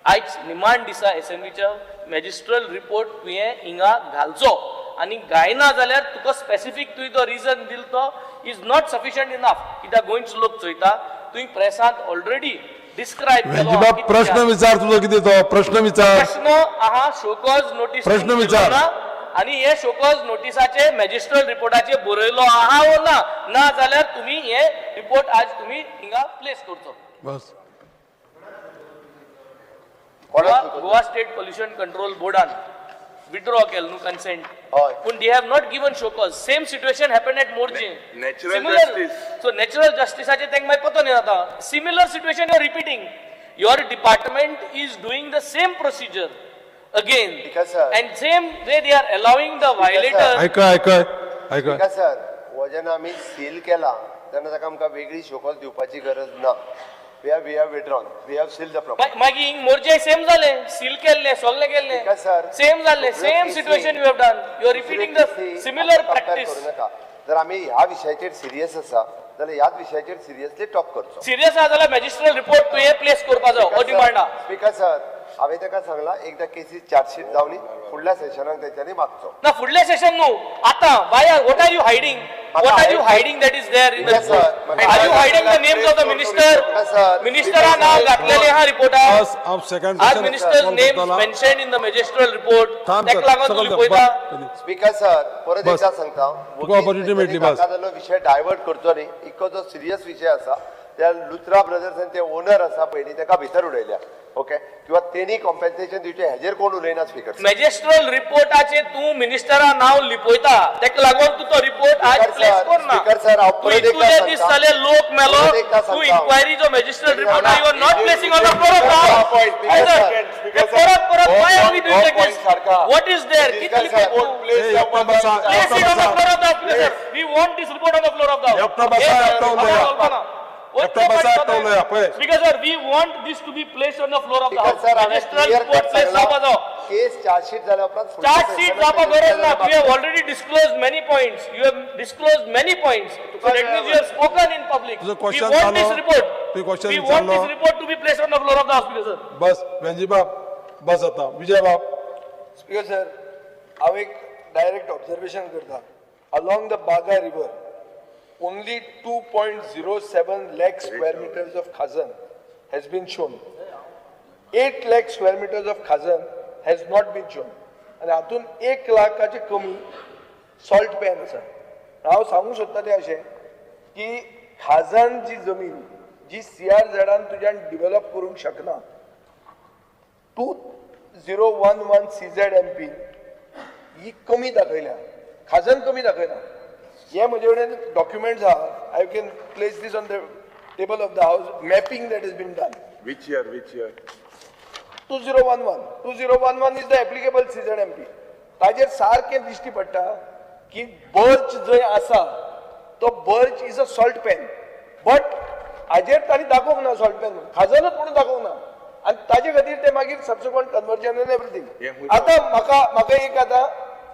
आयज निमाण दिसा एसेंब्लीच्या मॅजिस्ट्रल report तुवें हिंगा घालचो आनी गायना जाल्यार तुका स्पेसिफीक तुवें तो रिजन दिल तो इज नॉट सफिशियंट इनफ कित्याक गोंयचे लोक चोयता तुवें प्रेसांत ऑलरेडी डिस्क्रायब बेंजी बाब प्रश्न विचार तुजो कितें तो प्रश्न विचार प्रश्न आहा शोकॉज नोटीस प्रश्न विचार. आणि हे शोकॉज नोटिसाचे मॅजिस्ट्रल रिपोर्टाचे बरयलो आहा व ना जाल्यार तुम्ही हे रिपोर्ट आज तुम्ही हिंगा प्लेस करचो बस गोवा स्टेट पोल्युशन कंट्रोल बोर्डान विड्रॉ केलं न्हू कन्सेंट हय. पूण they have not given show cause same situation happen at Morje Natural justice. So natural जस्टिसाचे तांकां मागीर पतो न्ही जाता similar situation you are repeating your department is doing the same procedure again Because, sir- and same way they are allowing the violator ऐका का sir हो जेन्ना आमी सील केला तेन्ना ताका आमकां वेगळी शोकॉज दिवपाची गरज ना we have withdrawn we have seal the property मागीर हिंग मोरजे सेम जाले सील केल्ले सगळे केल्ले Because, sir, सेम जाल्ले दुसरे सेम केसी- situation you have done you are repeating the similar practice करू नका जर आमी ह्या विशयाचेर सिरियस आसा जाल्यार ह्याच विशयाचेर सिरियसली टॉक करचो सिरियस आहा जाल्यार मॅजिस्ट्रल रिपोर्ट तुवें प्लेस करपा जाय हो डिमांड आहा स्पीकर सर हांवें ताका सांगला एकदा केसीस चार्जशीट जावनी फुडल्या सेशनाक तेंच्यांनी मागचो ना फुडले सेशन न्हू आतां why what are you hiding what are you hiding that is there in the Yes, sir. Are you hiding the names of the minister Yes, sir. मिनिस्टरा नाव घातलेले आहा रिपोर्टार बस हांव सेकंड आज ministers names mentioned in the magisterial report ताका लागून तुम्ही पळयता स्पीकर सर परत बस. एकदा सांगता तुका opportunity मेळटली, बस. जालो विशय डायवर्ट करचो न्ही इतको जो सिरियस विशय आसा त्या लुथरा ब्रदर्स आनी ते ओनर आसा पळय ताका भितर उडयल्या ओके किंवा तेणी कॉम्पेन्सेशन दिवचे हेजेर कोण उलयना स्पीकर मॅजिस्ट्रल रिपोर्टाचे तू मिनिस्टरा नाव लिपोयता ताका लागून तू तो रिपोर्ट आज Speaker, प्लेस sir. करना Speaker, sir, हांव परत एकदा तुझे सांगता. दीस जाले लोक मेलो परत एकदा तू सांगता. इन्क्वायरी जो मॅजिस्ट्रल रिपोर्ट ना, you are not placing on the floor of the point, Speaker, sir. Speaker, sir. परत why are we doing हो like this point सारखा. what is there Speaker, कितली sir. people Place Hey, जावपाक एकटा बसा. जाय. place it on the floor of the officer we want this report on the floor of the एकटा बसा, एकटा उलया. एकटा बसा, एकटा उलया, पळय. Speaker sir we want this to be placed on the floor of the speaker house sir हांवें मॅजिस्ट्रल clear report cut place जावपा जाय केस चार्जशीट जाल्या उपरांत फुडल्या चार्ज शीट sessioनाक जावपाक तेंच्या गरज ना जावपाक you have already disclosed many points you have disclosed many points so that means you have spoken in public तुझं we question want this चालू. report तुझं question we want चालू. this report to be placed on the floor of the house speaker sir bus Benji बाब बस आता विजय बाब speaker sir, हांव एक direct observation करता. अलॉंग द बागा river only 2.07 lakh square meters of khazan has been shown. 8 lakh square meters of khazan has not been shown. आणि हातून 1 लाखाचे कमी सॉल्ट पॅन आसा. हांव सांगूंक सोदता तें अशें की खाजन जी जमीन जी CRZान तुज्यान डिवेलप करूंक शकना, 2011 CZMP ही कमी दाखयल्या, खाजन कमी दाखयना. हे म्हजे कडेन डॉक्युमेंट्स आहा. I can place this on the table of the house. Mapping that is been done. Which year? 2011. 2011 is the applicable CZMP. ताजेर सारकें दिश्टी पडटा की बर्च जंय आसा तो birch is a salt pan, but हाजेर ताणी दाखोवंक ना सॉल्ट पॅन, खाजनच म्हणून दाखोवंक ना. आनी ताजे खातीर ते मागीर सबसिक्वंट कन्वर्जन एंड एवरीथिंग. आतां म्हाका एक आतां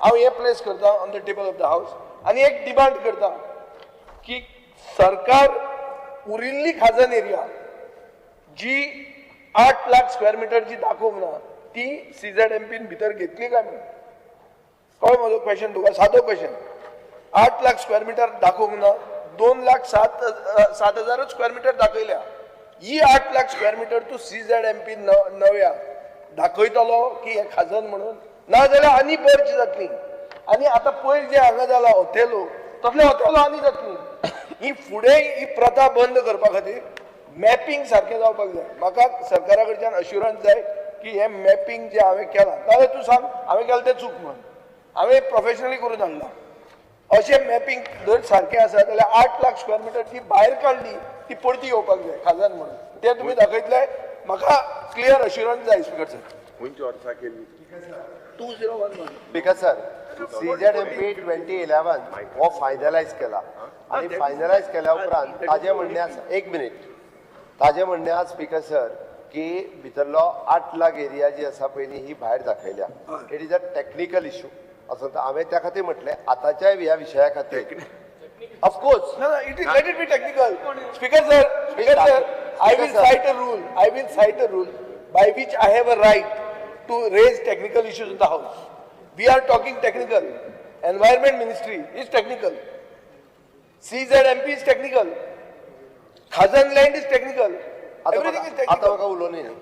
हांव हे प्लेस करता on the table of the house आनी एक डिमांड करता की सरकार उरिल्ली खाजन एरिया जी 8 लाख स्क्वेअर मीटर जी दाखोवंक ना ती CZMP भितर घेतली काय म्हणून. कळ्ळें म्हजो क्वेश्चन तुका, सादो क्वेश्चन. 8 लाख स्क्वेअर मीटर दाखोवंक ना, 2,07,000 स्क्वेअर मीटर दाखयल्या. ही 8 लाख स्क्वेअर मीटर तू CZMP नव्या दाखयतलो की हे खाजन म्हणून, ना जाल्यार आनी बर्च जातली. आनी आतां पयर जे हांगा जाला हॉटेलो, तसले हॉटेलो आनी जातली. ही फुडें ही प्रथा बंद करपा खातीर मॅपिंग सारकें जावपाक जाय. म्हाका सरकारा कडच्यान अश्युरन्स जाय की हे मॅपिंग जे हांवें केलां, नाजाल्यार तूं सांग हांवें केलें तें चूक म्हणून. हांवें प्रोफेशनली करून हाडलां. अशें मॅपिंग जर सारकें आसा जाल्यार 8 लाख स्क्वेअर मीटर ती भायर काडली ती परती येवपाक जाय खाजन म्हणून. ते तुमी दाखयतले. म्हाका क्लियर अश्युरन्स जाय स्पीकर सर. खंयची वर्सां केली? 2011. स्पीकर सर, CZMP 2011 हो फायनलायज केला आणि फायनलायज केल्या उपरांत ताजे म्हणणे आसा, एक मिनिट, ताजे म्हणणे आसा स्पीकर सर की भितरलो 8 लाख एरिया जी आसा पयली ही भायर दाखयल्या. It is a technical issue असो हांवें त्या खातीर म्हटलें. आतांच्या ह्या विशया खातीर of course No, let it be technical. Speaker sir, I will cite a rule by which I have a right to raise technical issues in the house. We are talking technical. Environment Ministry is technical. CZMP is technical. Khazan land is technical. Everything is आता technical. म्हाका उलोवनी न्ही.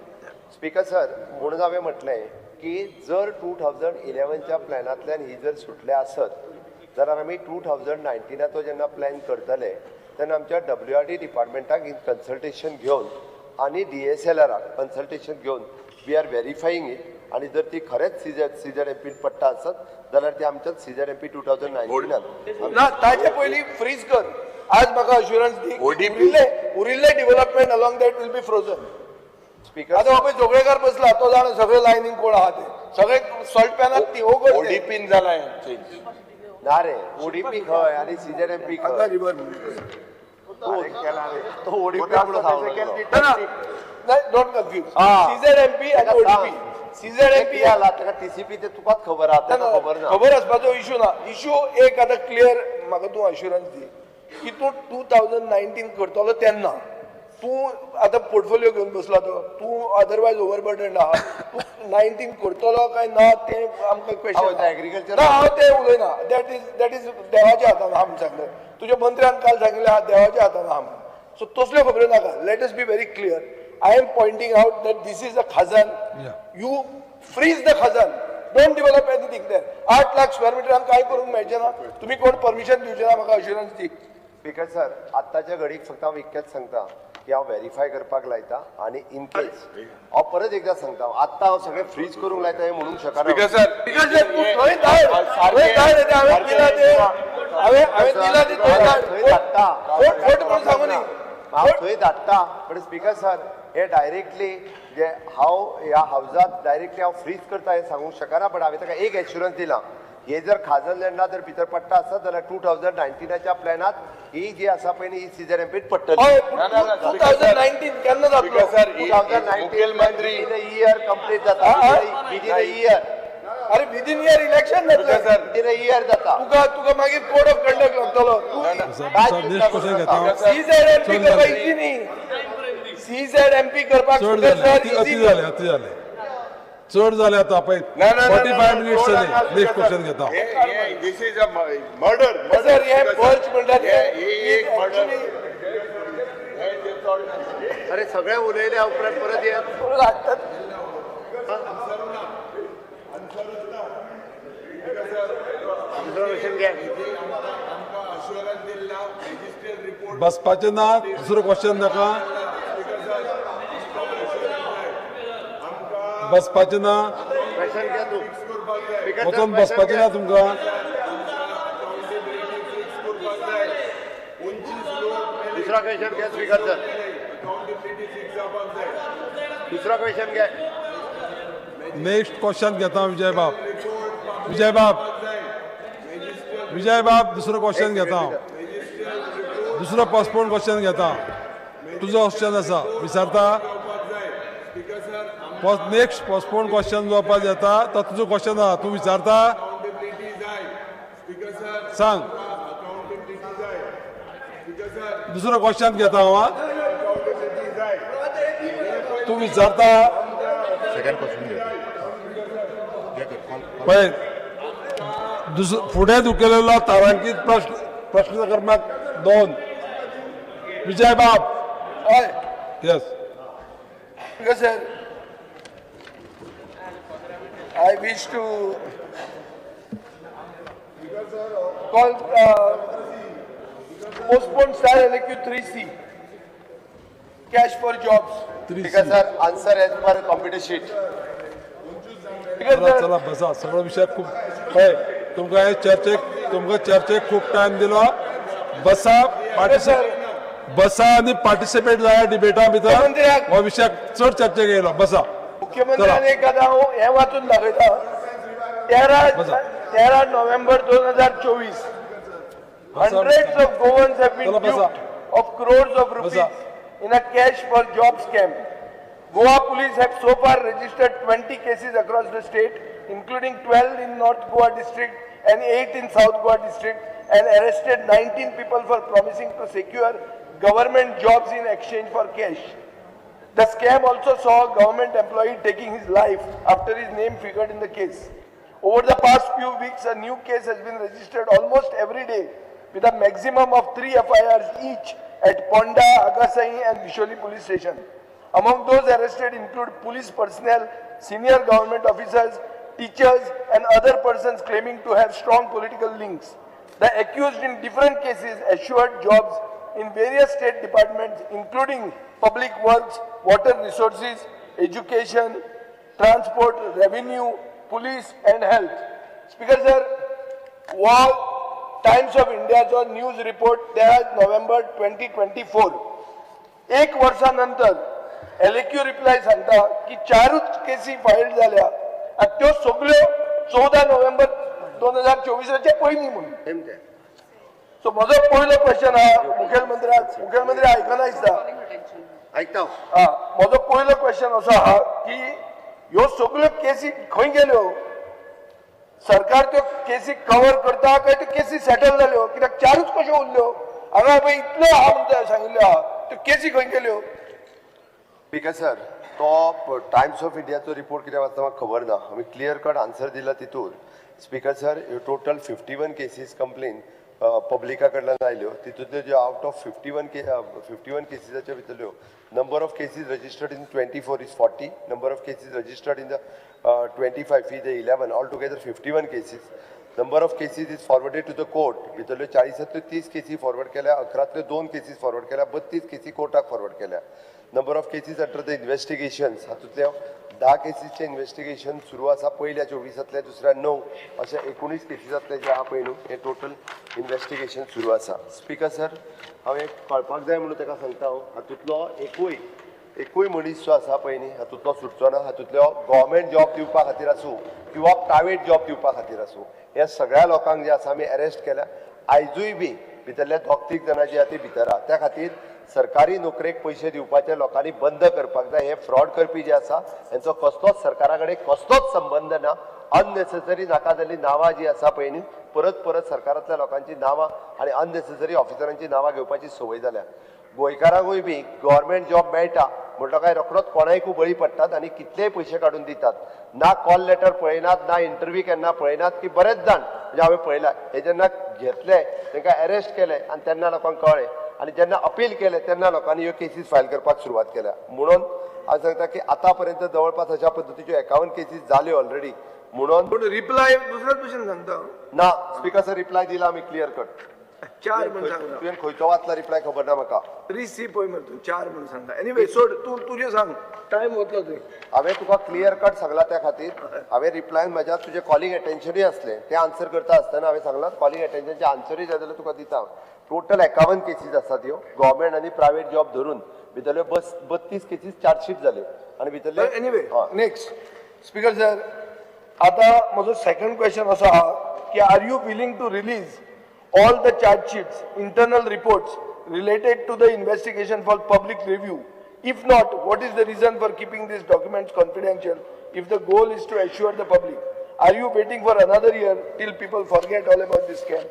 Speaker sir, म्हणून हांवें म्हटलें की जर 2011च्या प्लॅनांतल्यान ही जर सुटले आसत जाल्यार आमी 2019 जेन्ना प्लॅन करतले तेन्ना आमच्या WRD डिपार्टमेंटाक कन्सल्टेशन घेवन आनी DSLRाक कन्सल्टेशन घेवन वी आर व्हेरीफायींग इट. आणि जर ती खरेंच CZMP पडटा आसत जाल्यार ती आमच्या CZMP 2019 ना ताचे पयलीं फ्रीज कर. आज म्हाका अश्युरन्स दी उरिल्ले development along that will be frozen. Speaker आता बाबा जोगळेकर बसला तो जाण सगळे लायनींग कोण आहा ते सगळे सॉल्ट पॅनात ती हो करते. ODP जाला चेंज ना रे ODP खंय आणि CZMP खंय रिवर तो ODP म्हणून डोंट कन्फ्यूज. CZMP आणि ODP. CZMP आला ताका TCP ते तुकाच खबर आहा ताका खबर ना. खबर आसपाचो इशू ना. इशू एक आता क्लियर म्हाका तूं अश्युरन्स दी की तूं 2019 करतलो तेन्ना तूं आता पोर्टफोलिओ घेवन बसला तो तूं अदरवायज ओवरबर्डन आहा. तूं 19 करतलो काय ना ते आमकां क्वेश्चन. एग्रीकल्चर ना हांव ते उलयना. दॅट इज देवाच्या हातान आहा म्हण सांगलें. तुज्या मंत्र्यान काल सांगलें हा देवाच्या हातान आहा म्हणून. सो तसल्यो खबरो नाका. Let us be very clear. I am pointing out that this is a khazan. You freeze the khazan. Don't develop anything there. 8 lakh square मिटरान काय करूंक मेळचें ना. तुम्ही कोण परमिशन दिवचे ना म्हाका अश्युरन्स दी. स्पीकर सर, आत्ताच्या घडीक फक्त हांव इतकेंच सांगता की हांव व्हेरीफाय करपाक लायता आणि इन केस हांव परत एकदा सांगता आत्ता हांव सगळें फ्रीज करूंक लायता हें म्हणूंक शकना. Because तूं थंय धाड. थंय धाड रे ते हांवें दिला ते. हांवें दिला ते थंय धाड. थंय धाडटा. खोट म्हणून सांगू न्ही. हांव थंय धाडटा. पण स्पीकर सर हे डायरेक्टली जे हांव ह्या हावजात डायरेक्टली हांव फ्रीज करता हें सांगूंक शकना. पण हांवें ताका एक एश्युरन्स दिला. हे जर खाजन लँडा जर भितर पडटा आसत जाल्यार 2019च्या प्लॅनात ही जी आसा पळय न्ही ही CZMP पडटली. 2019 केन्ना जातलो. 2019 इयर कंप्लीट जाता. Within a year. अरे विदीन इयर इलेक्शन जातलें. विदीन अ इयर जाता. तुका मागीर कोड ऑफ कंडक्ट लागतलो. CZMP करपाक इजी न्ही. CZMP करपाक अति झाले. चड जाले आता पळय ना, ना, 45 ना, मिनिट्स चड जाले नाका, नेक्स्ट speaker, क्वेश्चन घेता हांव. This is a murder. Sir हे बर्च म्हणटात एक murder. अरे सगळे उलयल्या उपरांत परत येत दुसरो क्वेश्चन घे. बसपाचें ना दुसरो क्वेश्चन नाका बसपाचें ना क्वेश्चन घे तू. स्पीकर वचून सर, बसपाचें ना तुमकां दुसरा क्वेश्चन घे स्पीकर सर. दुसरा क्वेश्चन घे. नेक्स्ट क्वेश्चन घेता विजय बाब विजय बाब दुसरो क्वेश्चन घेता हांव दुसरो पोस्टपोन क्वेश्चन घेता तुजो क्वेश्चन आसा विचारता नेक्स्ट पोस्टपोन क्वेश्चन जावपाक येता तो तुजो क्वेश्चन आहा तूं विचारता सांग दुसरो क्वेश्चन घेता हांव आं. तूं विचारता पळय फुडें धुकलेलो तारांकीत प्रश्न क्रमांक 2 विजय बाब हय yes speaker sir I wish to call postpone Star LQ 3C cash for jobs. Speaker sir answer as per computer sheet. Speaker चला sir, चला बसा सगळो विषय खूप पळय तुमकां हे चर्चेक खूप टायम दिलो बसा बसा आनी पार्टिसिपेट जाया डिबेटा भितर मुख्यमंत्र्याक- हो विशय चड चर्चेक येयलो बसा मुख्यमंत्र्यान एक आतां हांव हें वाचून दाखयता बसा. 13 November 2024 hundreds of Goans have been चला बसा. duped of crores of rupees बसा. in a cash for job scam. Goa police have so far registered 20 cases across the state, including 12 in North Goa district and 8 in South Goa district, and arrested 19 people for promising to secure government jobs in exchange for cash. The scam also saw a government employee taking his life after his name figured in the case. Over the past few weeks, a new case has been registered almost every day, with a maximum of 3 FIRs each at Ponda, Agasai and Bisholi police station. Among those arrested include police personnel, senior government officers, teachers and other persons claiming to have strong political links. The accused in different cases assured jobs in various state departments including public works, water resources, education, transport, revenue, police and health. Speaker sir, wow, Times of India's news report 13 November 2024. एक वर्षानंतर LAQ reply सांगता की 4च केसी file झाल्या आणि त्यो सगळ्यो 14 November 2024 पयलीं म्हणून. सो म्हजो पयलो क्वेश्चन हा मुखेलमंत्री आयकना दिसता. ऐकता हा म्हजो पयलो क्वेश्चन असो आहा की ह्यो सगळ्यो केसी खंय गेल्यो. सरकार त्यो केसी कव्हर करता काय त्यो केसी सेटल जाल्यो कित्याक 4च कश्यो उरल्यो हांगा पळय इतलो आहा म्हणटा सांगिल्लो आहा त्यो केसी खंय गेल्यो. स्पीकर सर तो टायम्स ऑफ इंडियाचो रिपोर्ट कितें वाचता म्हाका खबर ना. आमी क्लियर कट आन्सर दिला तितून speaker sir total 51 cases complain पब्लिका कडल्यान आयल्यो. तितूंतल्यो ज्यो आउट ऑफ 51 केसीसाच्या भितरल्यो number of cases registered in 24 is 40, number of cases registered in the 25 is 11, all together 51 cases. Number of cases is forwarded to the court. भितरल्यो 40तल्यो 30 cases forward केल्या, 11तल्यो 2 केसीस फॉरवर्ड केल्या, 32 केसी कोर्टाक forward केल्या. Number of cases under the investigations हातूंतल्या 10 केसीसचे investigation सुरू आसा. पयल्या 24तल्या दुसऱ्या 9 अशे 19 केसीसांतले जे आहा पळय न्हू हे टोटल इन्व्हेस्टिगेशन सुरू आसा. स्पीकर सर हांव एक कळपाक जाय म्हणून ताका सांगता हांव हातूंतलो एकूय मनीस जो आसा पळय न्ही हातूंतलो सुटचो ना. हातूंतलो गव्हर्मेंट जॉब दिवपा खातीर आसूं किंवा प्रायवेट जॉब दिवपा खातीर आसूं ह्या सगळ्या लोकांक जे आसा आमी अरेस्ट केल्या. आयजूय बी भितरल्या 2-3 जाणां जी आहा ती भितर आहा. त्या खातीर सरकारी नोकरेक पयशे दिवपाचे लोकांनी बंद करपाक जाय. हे फ्रॉड करपी जे आसा हांचो कसलोच सरकारा कडेन कसलोच संबंध ना. अननेसेसरी नाका जाल्ली नांवां जी आसा पळय न्ही परत सरकारांतल्या लोकांची नांवां आनी अननेसेसरी ऑफिसरांची नांवां घेवपाची संवय जाल्या. गोंयकारांकूय बी गव्हर्मेंट जॉब मेळटा म्हटलं काय रोखडोच कोणायकू बळी पडटात आनी कितलेय पयशे काडून दितात ना कॉल लेटर पळयनात ना इंटरव्यू केन्ना पळयनात की बरेच जाण म्हणजे हांवें पळयलां हे जेन्ना घेतले तांकां अरेस्ट केले आनी तेन्ना लोकांक कळ्ळें आनी जेन्ना अपील केले तेन्ना लोकांनी ह्यो केसीस फायल करपाक सुरवात केल्या म्हणून हांव सांगता की आतां पर्यंत जवळपास अशा पद्दतीच्यो 51 केसीस जाल्यो ऑलरेडी म्हणून पूण रिप्लाय दुसऱ्याच भशेन सांगता ना स्पीकर सर रिप्लाय दिला आमी क्लियर कट 4 म्हणून सांगता तुवें खंयचो वाचला रिप्लाय खबर ना म्हाका रिसी पळय मरे तूं 4 म्हणून सांगता एनीवे सोड तूं तुजें सांग टायम वतलो थंय हांवें तुका क्लियर कट सांगला त्या खातीर हांवें रिप्लाय म्हज्या तुजें कॉलिंग अटेन्शनूय असलें तें आन्सर करता आसतना हांवें सांगलां कॉलिंग अटेन्शनचे आन्सरूय जाय जाल्यार तुका दिता टोटल 51 केसीस आसात ह्यो गव्हर्मेंट आनी प्रायव्हेट जॉब धरून भितरल्यो 32 केसीस चार्जशीट जाल्यो आनी भितरले एनीवे नेक्स्ट स्पीकर सर आता म्हजो सेकंड क्वेश्चन असो आहा की are you willing to release all the charge sheets, internal reports related to the investigation for public review? If not, what is the reason for keeping these documents confidential if the goal is to assure the public? Are you waiting for another year till people forget all about this scam?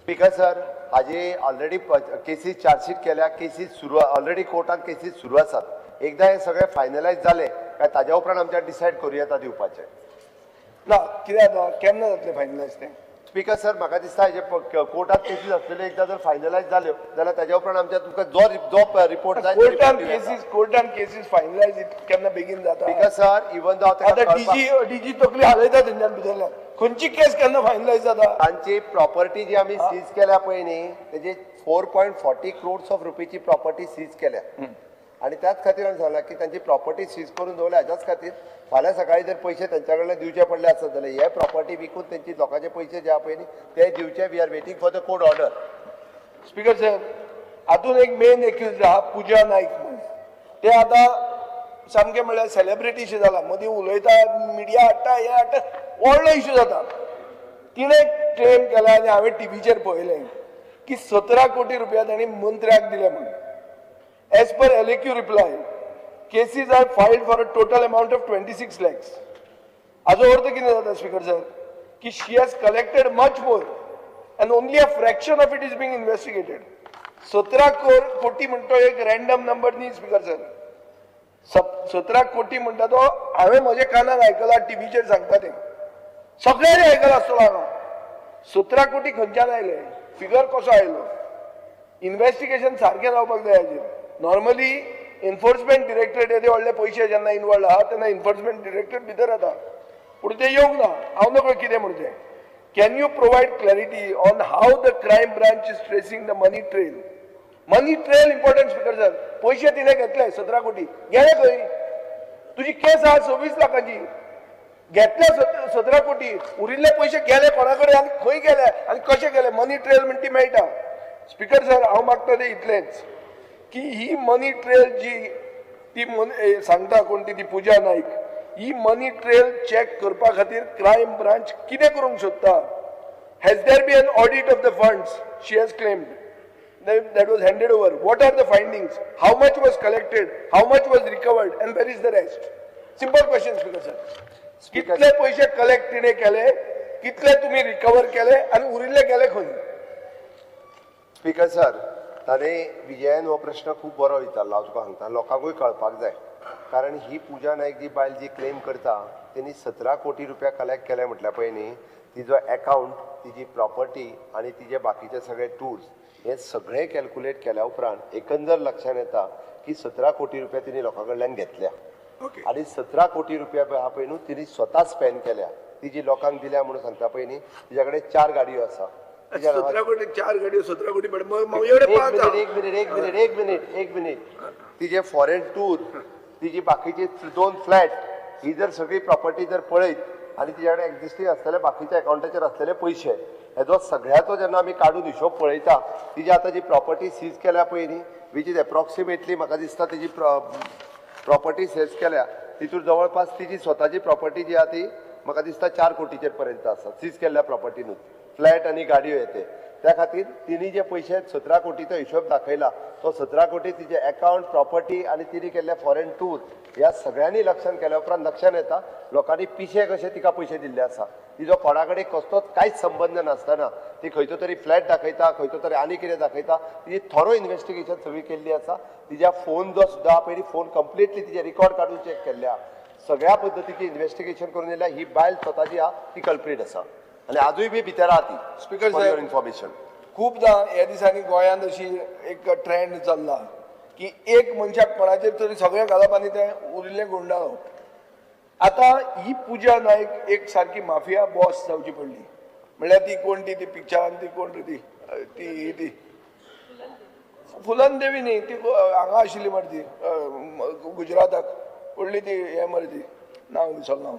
Speaker sir हाजे already cases chargesheet केल्या cases सुरू already कोर्टात cases सुरू आसात एकदा हे सगळे finalise जाले काय ताज्या उपरांत आमच्या डिसायड करूं येता दिवपाचें ना कित्याक जाता केन्ना जातलें फायनलायज तें स्पीकर सर म्हाका दिसता हेजे कोर्टात केसीस असलेले एकदा जर फायनलायज जाल्यो जाल्यार ताज्या उपरांत आमच्या तुमकां जो रिपोर्ट जाय कोर्टान केसीस फायनलायज केन्ना बेगीन जाता स्पीकर सर इवन दो आतां डीजी तकली हालयता तेंच्यान भितरल्यान खंयची केस केन्ना फायनलायज जाता तांची प्रॉपर्टी जी आमी सीज केल्या पळय न्ही तेजी 4.40 crores ऑफ रुपीची प्रॉपर्टी सीज केल्या आणि त्याच खातीर हांवें सांगलां की तांची प्रॉपर्टी सीज करून दवरल्या हाच्याच खातीर फाल्यां सकाळी जर पयशे तांच्या कडल्यान दिवचे पडले आसत जाल्यार हे प्रॉपर्टी विकून तेंची लोकांचे पयशे जे आहा पळय न्ही ते दिवचे we are waiting for the court order speaker sir हातून एक मेन एक्यूज आहा पूजा नाईक म्हणून ते आतां सामकें म्हणल्यार सेलिब्रिटीशें जाला मदीं उलयता मिडिया हाडटा हे हाडटा व्हडलो इश्यू जाता तिणें क्लेम केला आनी हांवें टीव्हीचेर पळयलें की 17 कोटी रुपया तांणी मंत्र्याक दिले म्हणून As per LAQ reply, cases are filed for a total amount of 26 lakhs. हाजो अर्थ कितें जाता स्पीकर सर की she has collected much more and only a fraction of it is being investigated. 17 कोटी म्हणतो एक रॅन्डम नंबर न्ही speaker sir 17 कोटी म्हणटा तो हांवें म्हज्या कानान आयकलां टीव्हीचेर सांगता तें सगळ्यांनी आयकलां आसतलो हांगा 17 कोटी खंयच्यान आयले फिगर कसो आयलो इन्व्हेस्टिगेशन सारकें जावपाक जाय हाजेर नॉर्मली एन्फोर्समेंट डिरेक्टरेट येदे व्हडले पयशे जेन्ना इनवॉल्ड आहा तेन्ना एन्फोर्समेंट डिरेक्टरेट भितर येता पूण ते येवंक ना हांव नकळो कितें म्हणून तें can you provide clarity on how the crime branch is tracing the money trail important speaker sir पयशे तिणें घेतले 17 कोटी गेले खंय तुजी केस आहा 26 लाखांची घेतले 17 कोटी उरिल्ले पयशे गेले कोणा कडेन आनी खंय गेले आनी कशे गेले मनी ट्रेल म्हणटा ती मेळटा स्पीकर सर हांव मागता तें इतलेंच की ही मनी ट्रेल जी ती सांगता कोण ती पूजा नाईक ही मनी ट्रेल चेक करपा खातीर क्रायम ब्रांच कितें करूंक सोदता has there be an audit of the funds she has claimed that was handed over what are the findings how much was collected how much was recovered and where is the rest simple question speaker sir कितले पैसे collect तिने केले कितले तुम्ही recover केले आणि उरिल्ले गेले खंय स्पीकर सर ताणें विजयान हो प्रश्न खूब बरो विचारलो हांव तुका सांगता लोकांकूय कळपाक जाय कारण ही पूजा नायक जी बायल जी क्लेम करता तेणी 17 कोटी रुपया कलेक्ट केले म्हटल्या पळय न्ही तिजो अकाउंट तिजी प्रॉपर्टी आनी तिजे बाकीचे सगळे टूर्स हे सगळे कॅल्क्युलेट केल्या उपरांत एकंदर लक्षात येता की 17 कोटी रुपया तिने लोकां कडल्यान घेतल्या आनी 17 कोटी रुपया आहा पळय न्हू तिने स्वता स्पेंड केल्या ती जी लोकांक दिल्या म्हणून सांगता पळय न्ही तिच्या कडेन 4 गाडयो आसा 17 कोटी 4 गाडयो 17 कोटी एक मिनिट तिचे फॉरेन टूर तिची बाकीची 2 फ्लॅट ही जर सगळी प्रॉपर्टी जर पळयत आनी तिच्या कडेन एक्झिस्टींग आसलेले बाकीच्या अकाउंटाचेर असलेले पयशे हेजो सगळ्याचो जेन्ना आमी काडून हिशोब पळयता तिजी आतां जी प्रॉपर्टी सीज केल्या पळय न्ही वीच इज एप्रॉक्सिमेटली म्हाका दिसता तिजी प्रॉपर्टी सीज केल्या तितून जवळपास तिजी स्वताची प्रॉपर्टी जी आहा ती म्हाका दिसता 4 कोटीचेर पर्यंत आसा सीज केल्ल्या प्रॉपर्टीनूच फ्लॅट आनी गाडयो येते त्या खातीर तिणी जे पयशे 17 कोटीचो हिशोब दाखयला तो 17 कोटी तिचे अकाउंट प्रॉपर्टी आणि तिणी केल्ले फॉरेन टूर ह्या सगळ्यांनी लक्षात केल्या उपरांत लक्षात येता लोकांनी पिशे कशे तिका पयशे दिल्ले आसा तिजो कोणा कडेन कसलोच कांयच संबंध नासतना ती खंयचो तरी फ्लॅट दाखयता खंयचो तरी आनी कितें दाखयता तिजी थॉरो इन्व्हेस्टिगेशन सगळी केल्ली आसा तिच्या फोन जो सुद्दां पयलीं फोन कंप्लिटली तिचे रिकॉर्ड काडून चॅक केल्ल्या सगळ्या पद्दतीची इन्व्हेस्टिगेशन करून येयल्या ही बायल स्वताची आहा ती कल्प्रीट आसा आनी आजूय बी भितर आहा ती स्पीकर फॉर साहेब, युअर इन्फॉर्मेशन खूपदा ह्या दिसांनी गोंयांत अशी एक ट्रेंड चल्ला की एक मनशाक कोणाचेर तरी सगळें घालप आनी तें उरिल्लें गुंडाळप आतां ही पुजा नायक एक सारकी माफिया बॉस जावची पडली म्हणल्यार ती कोण ती पिक्चरान ती कोण ती ती ती फुलन देवी न्ही ती हांगा आशिल्ली मरे ती गुजराताक व्हडली ती हें मरे ती नांव विसरलो हांव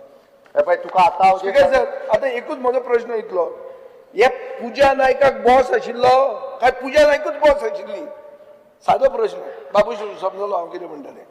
हे पळय तुका आतां हांव स्पीकर सर आतां एकूच म्हजो प्रश्न इतलो हे पुजा नायकाक बॉस आशिल्लो काय पुजा नायकूच बॉस आशिल्ली सादो प्रश्न बाबू समजलो हांव कितें म्हणटालें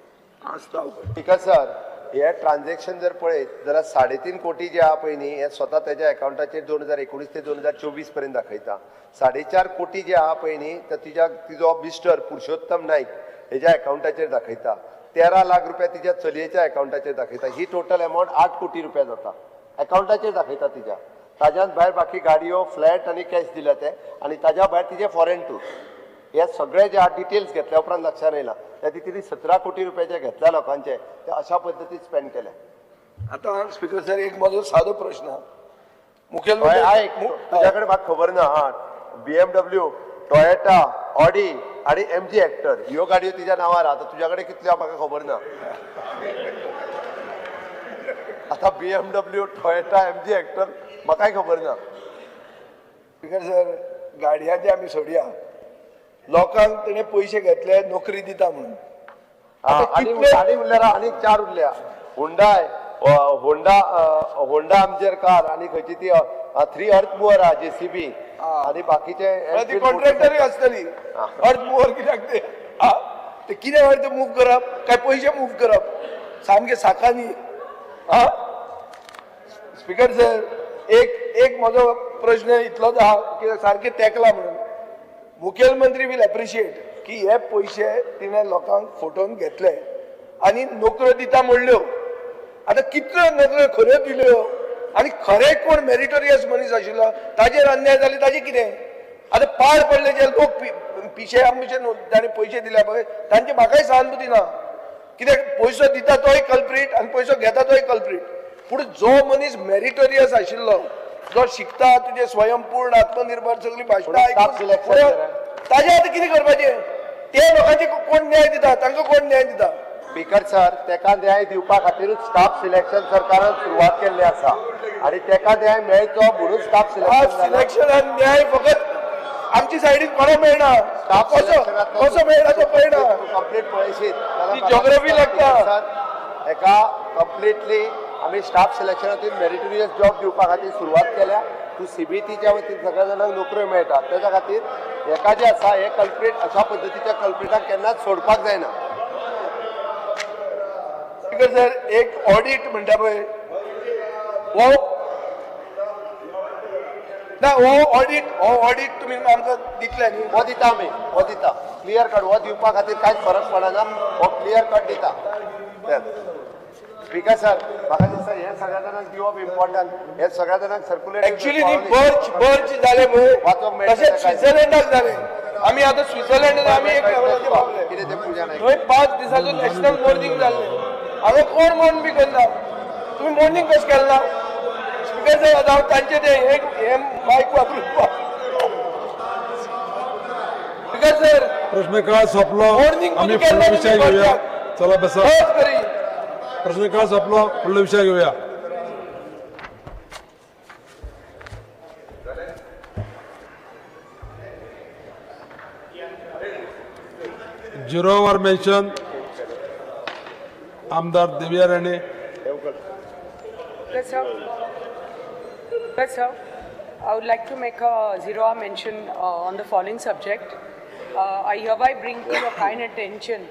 आसता हांव स्पीकर सर हे ट्रान्झॅक्शन जर पळयत जाल्यार 3.5 कोटी जे आहा पळय न्ही हे स्वता तेज्या अकाउंटाचेर 2019 ते 2024 पर्यंत दाखयता 4.5 कोटी जे आहा पळय न्ही ते तिजो मिस्टर पुरुषोत्तम नायक हेज्या अकाउंटाचेर दाखयता 13 लाख रुपया तिच्या चलयेच्या अकाउंटाचेर दाखयता ही टोटल अमाउंट 8 कोटी रुपया जाता अकाउंटाचेर दाखयता तिच्या ताज्यान भायर बाकी गाडयो फ्लॅट आनी कॅश दिल्या ते आनी ताज्या भायर तिचे फॉरेन टूर हे सगळे जे डिटेल्स घेतल्या उपरांत लक्षात येयला त्या तिणी 17 कोटी रुपया जे घेतल्या लोकांचे ते अशा पद्दतीन स्पेंड केले आतां स्पीकर सर एक म्हजो सादो प्रश्न हय, मुखेलमंत्री आयक तुज्या कडेन म्हाका खबर ना हा BMW टॉयटा ऑडी आणि MG एक्टर ह्यो गाडयो तिच्या नांवार आहा आतां तुज्या कडेन कितल्यो म्हाका खबर ना आता BMW टॉयटा MG एक्टर म्हाकाय खबर ना स्पीकर सर गाडयांचे आमी सोडया लोकांक तेणे पयशे घेतले नोकरी दिता म्हणून आणि उरल्या आनी 4 उरल्या होंडा आमचेर कार आणि खंयची ती 3 अर्थ मुवर आहा JCB आणि बाकीचे ती कॉन्ट्रॅक्टरूय आसतली अर्थ मुवर कित्याक ते कितें अर्थ मूव करप काय पयशे मूव करप सामके साकानी स्पीकर सर एक म्हजो प्रश्न इतलोच आहा की सारकें तेंकला म्हणून मुखेलमंत्री वील एप्रिशिएट की हे पयशे तिणें लोकांक फोटोवन घेतले आनी नोकऱ्यो दिता म्हणल्यो आतां कितल्यो नोकऱ्यो खऱ्यो दिल्यो आनी खरे कोण मेरिटोरियस मनीस आशिल्लो ताजेर अन्याय जाले ताजें कितें आतां पाड पडले जे लोक पिशे आमचे ताणें पयशे दिल्या पळय तांची म्हाकाय सहानुभुती ना कित्याक पयसो दिता तोय कल्प्रीट आनी पयसो घेता तोय कल्प्रीट पूण जो मनीस मेरिटोरियस आशिल्लो जो शिकता तुजे स्वयंपूर्ण आत्मनिर्भर सगळी भाशणां आयकून ताजें आतां कितें करपाचें ते लोकांचे कोण न्याय दिता तांकां कोण न्याय दिता स्पीकर सर तेका न्याय दिवपा खातीरूच स्टाफ सिलेक्शन सरकारान सुरवात केल्ली आसा आणि तेका न्याय मेळचो म्हणून स्टाफ सिलेक्शन न्याय फकत आमची सायडीन कोणा मेळना कसो मेळना तो पळयना कंप्लीट पळयशीत ती जिओग्राफी लागता एका कंप्लिटली आमी स्टाफ सिलेक्शनातून मेरिटोरियस जॉब दिवपा खातीर सुरवात केल्या तू CBTच्या वतीन सगळ्या जाणांक नोकऱ्यो मेळटा तेच्या खातीर हेका जे आसा हे कल्प्रीट अशा पद्दतीच्या कल्प्रिटाक केन्नाच सोडपाक जायना सर एक ऑडिट म्हणटा पळय हो ना हो ऑडिट तुमी आमकां दितले न्ही हो दिता आमी हो दिता क्लियर कट हो दिवपा खातीर कांयच फरक पडना हो क्लियर कट दिता स्पीकर सर म्हाका दिसता हे सगळ्या जाणांक दिवप इम्पॉर्टंट हे सगळ्या जाणांक सर्क्युलेट एक्चुअली न्ही बर्च जाले पळय तशेंच स्वित्झर्लंडाक जाले आमी आतां स्वित्झर्लंडात आमी एक लेवलाचेर पावले कितें तें पुजा नायक थंय 5 दिसाचो नॅशनल मॉर्निंग जाल्लें हांगा कोण मोर्न बी करना तुमी मॉर्निंग कशें केलें स्पीकर सर आतां हांव तांचे ते हे मायक वापरून स्पीकर सर प्रश्नकाळ सोंपलो मॉर्निंग आम्ही कशें फुडलो केलें विषय घेऊया चला बसा करी प्रश्नकाळ सोंपलो फुडलो विषय घेऊया झिरोवर मेन्शन आमदार दिव्या Rane Yes, sir. I would like to make a zero-hour mention on the following subject. I hereby bring to your kind attention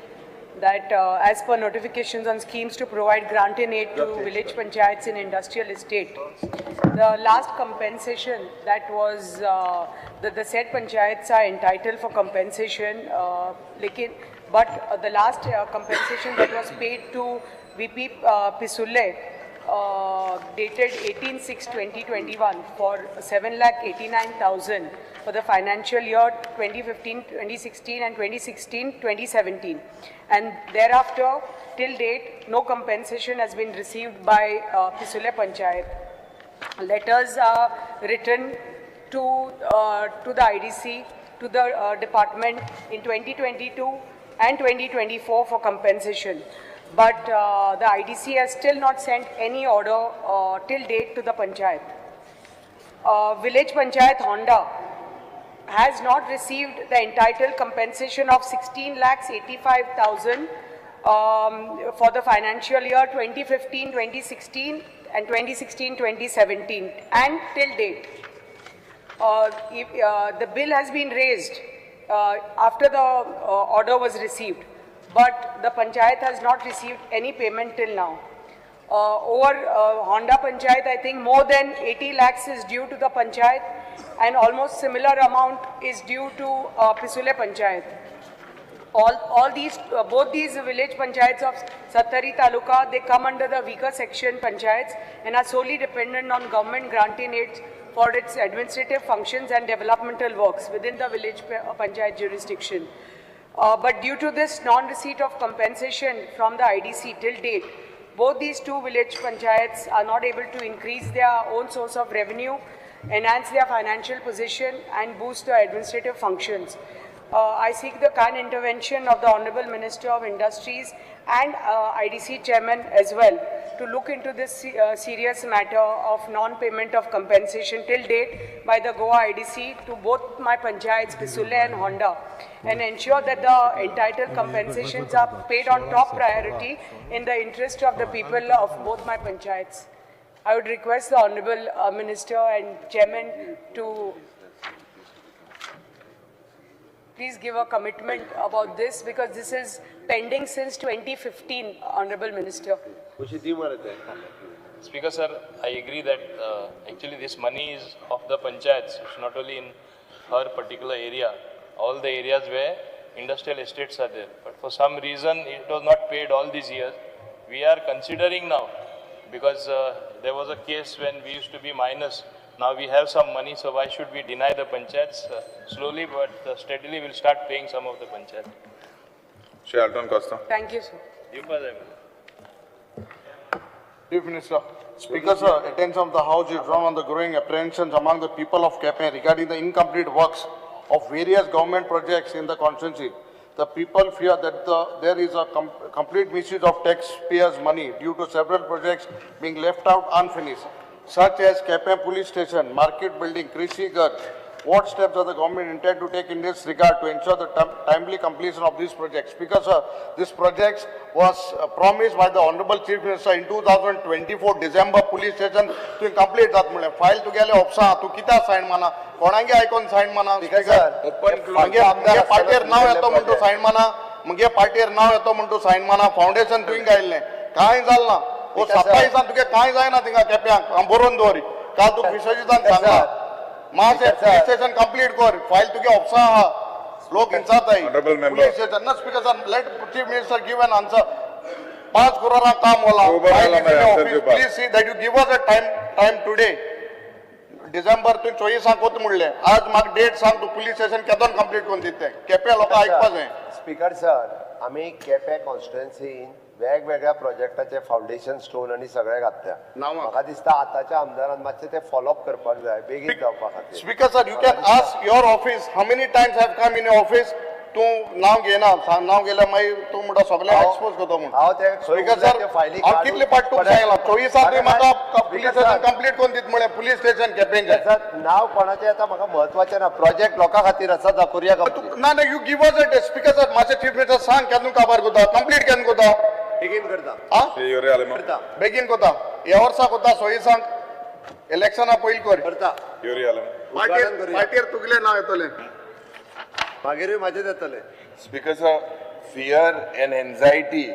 that as per notifications on schemes to provide grant in aid to village panchayats in industrial estate, the last compensation that was, the said panchayats are entitled for compensation, but the last compensation that was paid to VP Pisulle, dated 18/6/2021 for 7,89,000 for the financial year 2015-2016 and 2016-2017, and thereafter till date no compensation has been received by Pisulle Panchayat. Letters are written to the IDC, to the department in 2022 and 2024 for compensation. But the IDC has still not sent any order till date to the Panchayat. Village Panchayat Honda has not received the entitled compensation of 16,85,000 for the financial year 2015-2016 and 2016-2017 and till date. The bill has been raised after the order was received, but the Panchayat has not received any payment till now. Over Honda Panchayat, I think more than 80 lakhs is due to the Panchayat, and almost similar amount is due to Pisulle Panchayat. All these, both these village panchayats of Sattari Taluka, they come under the weaker section panchayats and are solely dependent on government granting aids for its administrative functions and developmental works within the village panchayat jurisdiction. But due to this non-receipt of compensation from the IDC till date, both these two village panchayats are not able to increase their own source of revenue, enhance their financial position and boost their administrative functions. I seek the kind intervention of the Honorable Minister of Industries and IDC Chairman as well to look into this serious matter of non-payment of compensation till date by the Goa IDC to both my panchayats, Pisulle and Honda, and ensure that the entitled compensations are paid on top priority in the interest of the people of both my panchayats. I would request the Honorable Minister and Chairman to please give a commitment about this, because this is pending since 2015, Honorable Minister. Speaker sir, I agree that actually this money is of the panchayats. It's not only in her particular area, all the areas where industrial estates are there. But for some reason, it was not paid all these years. We are considering now, because there was a case when we used to be minus. Now we have some money, so why should we deny the panchayats? Slowly but steadily we'll start paying some of the panchayats. Shri Alton Costa. Thank you, sir. Chief Minister. Speaker, sir, attention of the House is drawn on the growing apprehensions among the people of Kepen regarding the incomplete works of various government projects in the constituency. The people fear that there is a complete misuse of taxpayers' money due to several projects being left out unfinished, such as Kepen Police Station, Market Building, Krishi Ghar. What steps does the government intend to take in this regard to ensure the timely completion of these projects? Because this project was promised by the Honorable Chief Minister in 2024 December police station to complete that. File to gele opsa to kita sign mana konange icon sign mana mage party now yeto mundu sign mana mage party now yeto mundu sign mana foundation doing gailne kai zalna o 27 तुके काय जायना थिंगा केप्या boron दोरी का तू विसर्जितान सांगा मासे police station complete कर file तुके ऑप्शन हा लोक इंसात आहे पुलिस स्टेशन ना speaker sir let chief minister give an answer 5 crore काम होला please see that you give us a time today December तू 24 कोत म्हणले आज माग डेट सांग तू पुलिस स्टेशन केदोन कंप्लीट कोन दिते केप्या लोक ऐकपास आहे स्पीकर सर आम्ही केप्या कॉन्स्टिट्युएन्सीन वेगवेगळ्या प्रोजेक्टाचे फाउंडेशन स्टोन आणि सगळे घातल्या म्हाका दिसता आताच्या आमदारान मातशे ते फॉलोअप करपाक जाय बेगीन जावपा खातीर speaker sir you can ask your office how many times have come in your office तू नाव घेना नाव गेल्या मागीर तू म्हणटा सगळ्यांक एक्सपोज करता म्हणून हांव ते स्पीकर सर हांव कितले पाट तुका सांगला 24 तुवें म्हाका पुलीस स्टेशन कंप्लीट कोन दित म्हळे पुलीस स्टेशन केपेंचे नाव कोणाचें येता म्हाका महत्वाचें ना प्रोजेक्ट लोकां खातीर आसा जाकुरिया ना ना you give us a speaker sir मातशें चीफ मिनिस्टर सांग केन्ना काबार करता कंप्लीट केन्ना करता बेगीन करता करता बेगीन कोता ह्या वर्सा कोता सोयी सांग इलेक्शना पयलीं कर करता पार्टीर तुगेलें नांव येतलें मागीरूय म्हाजेच येतलें Speaker sir, fear and anxiety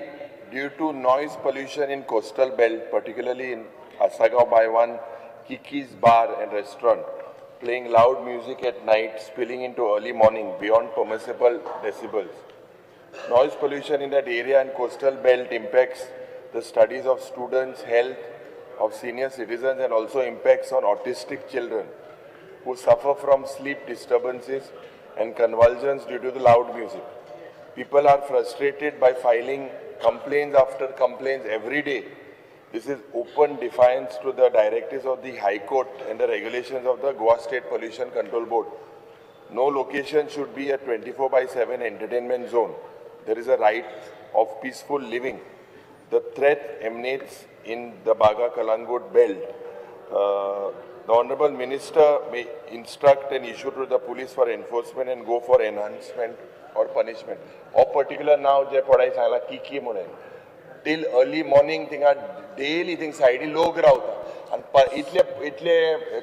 due to noise pollution in coastal belt, particularly in Asagaon Baiwan, Kiki's Bar and Restaurant, playing loud music at night, spilling into early morning beyond permissible decibels. Noise pollution in that area and coastal belt impacts the studies of students, health of senior citizens, and also impacts on autistic children who suffer from sleep disturbances and convulsions due to the loud music. People are frustrated by filing complaints after complaints every day. This is open defiance to the directives of the High Court and the regulations of the Goa State Pollution Control Board. No location should be a 24/7 entertainment zone. There is a right of peaceful living. The threat emanates in the Baga Kalangut belt. The Honorable Minister may instruct and issue to the police for enforcement and go for enhancement or punishment. Or particular now, je padai sangla kiki mune. Till early morning, thinga daily thing side log rauta. And itle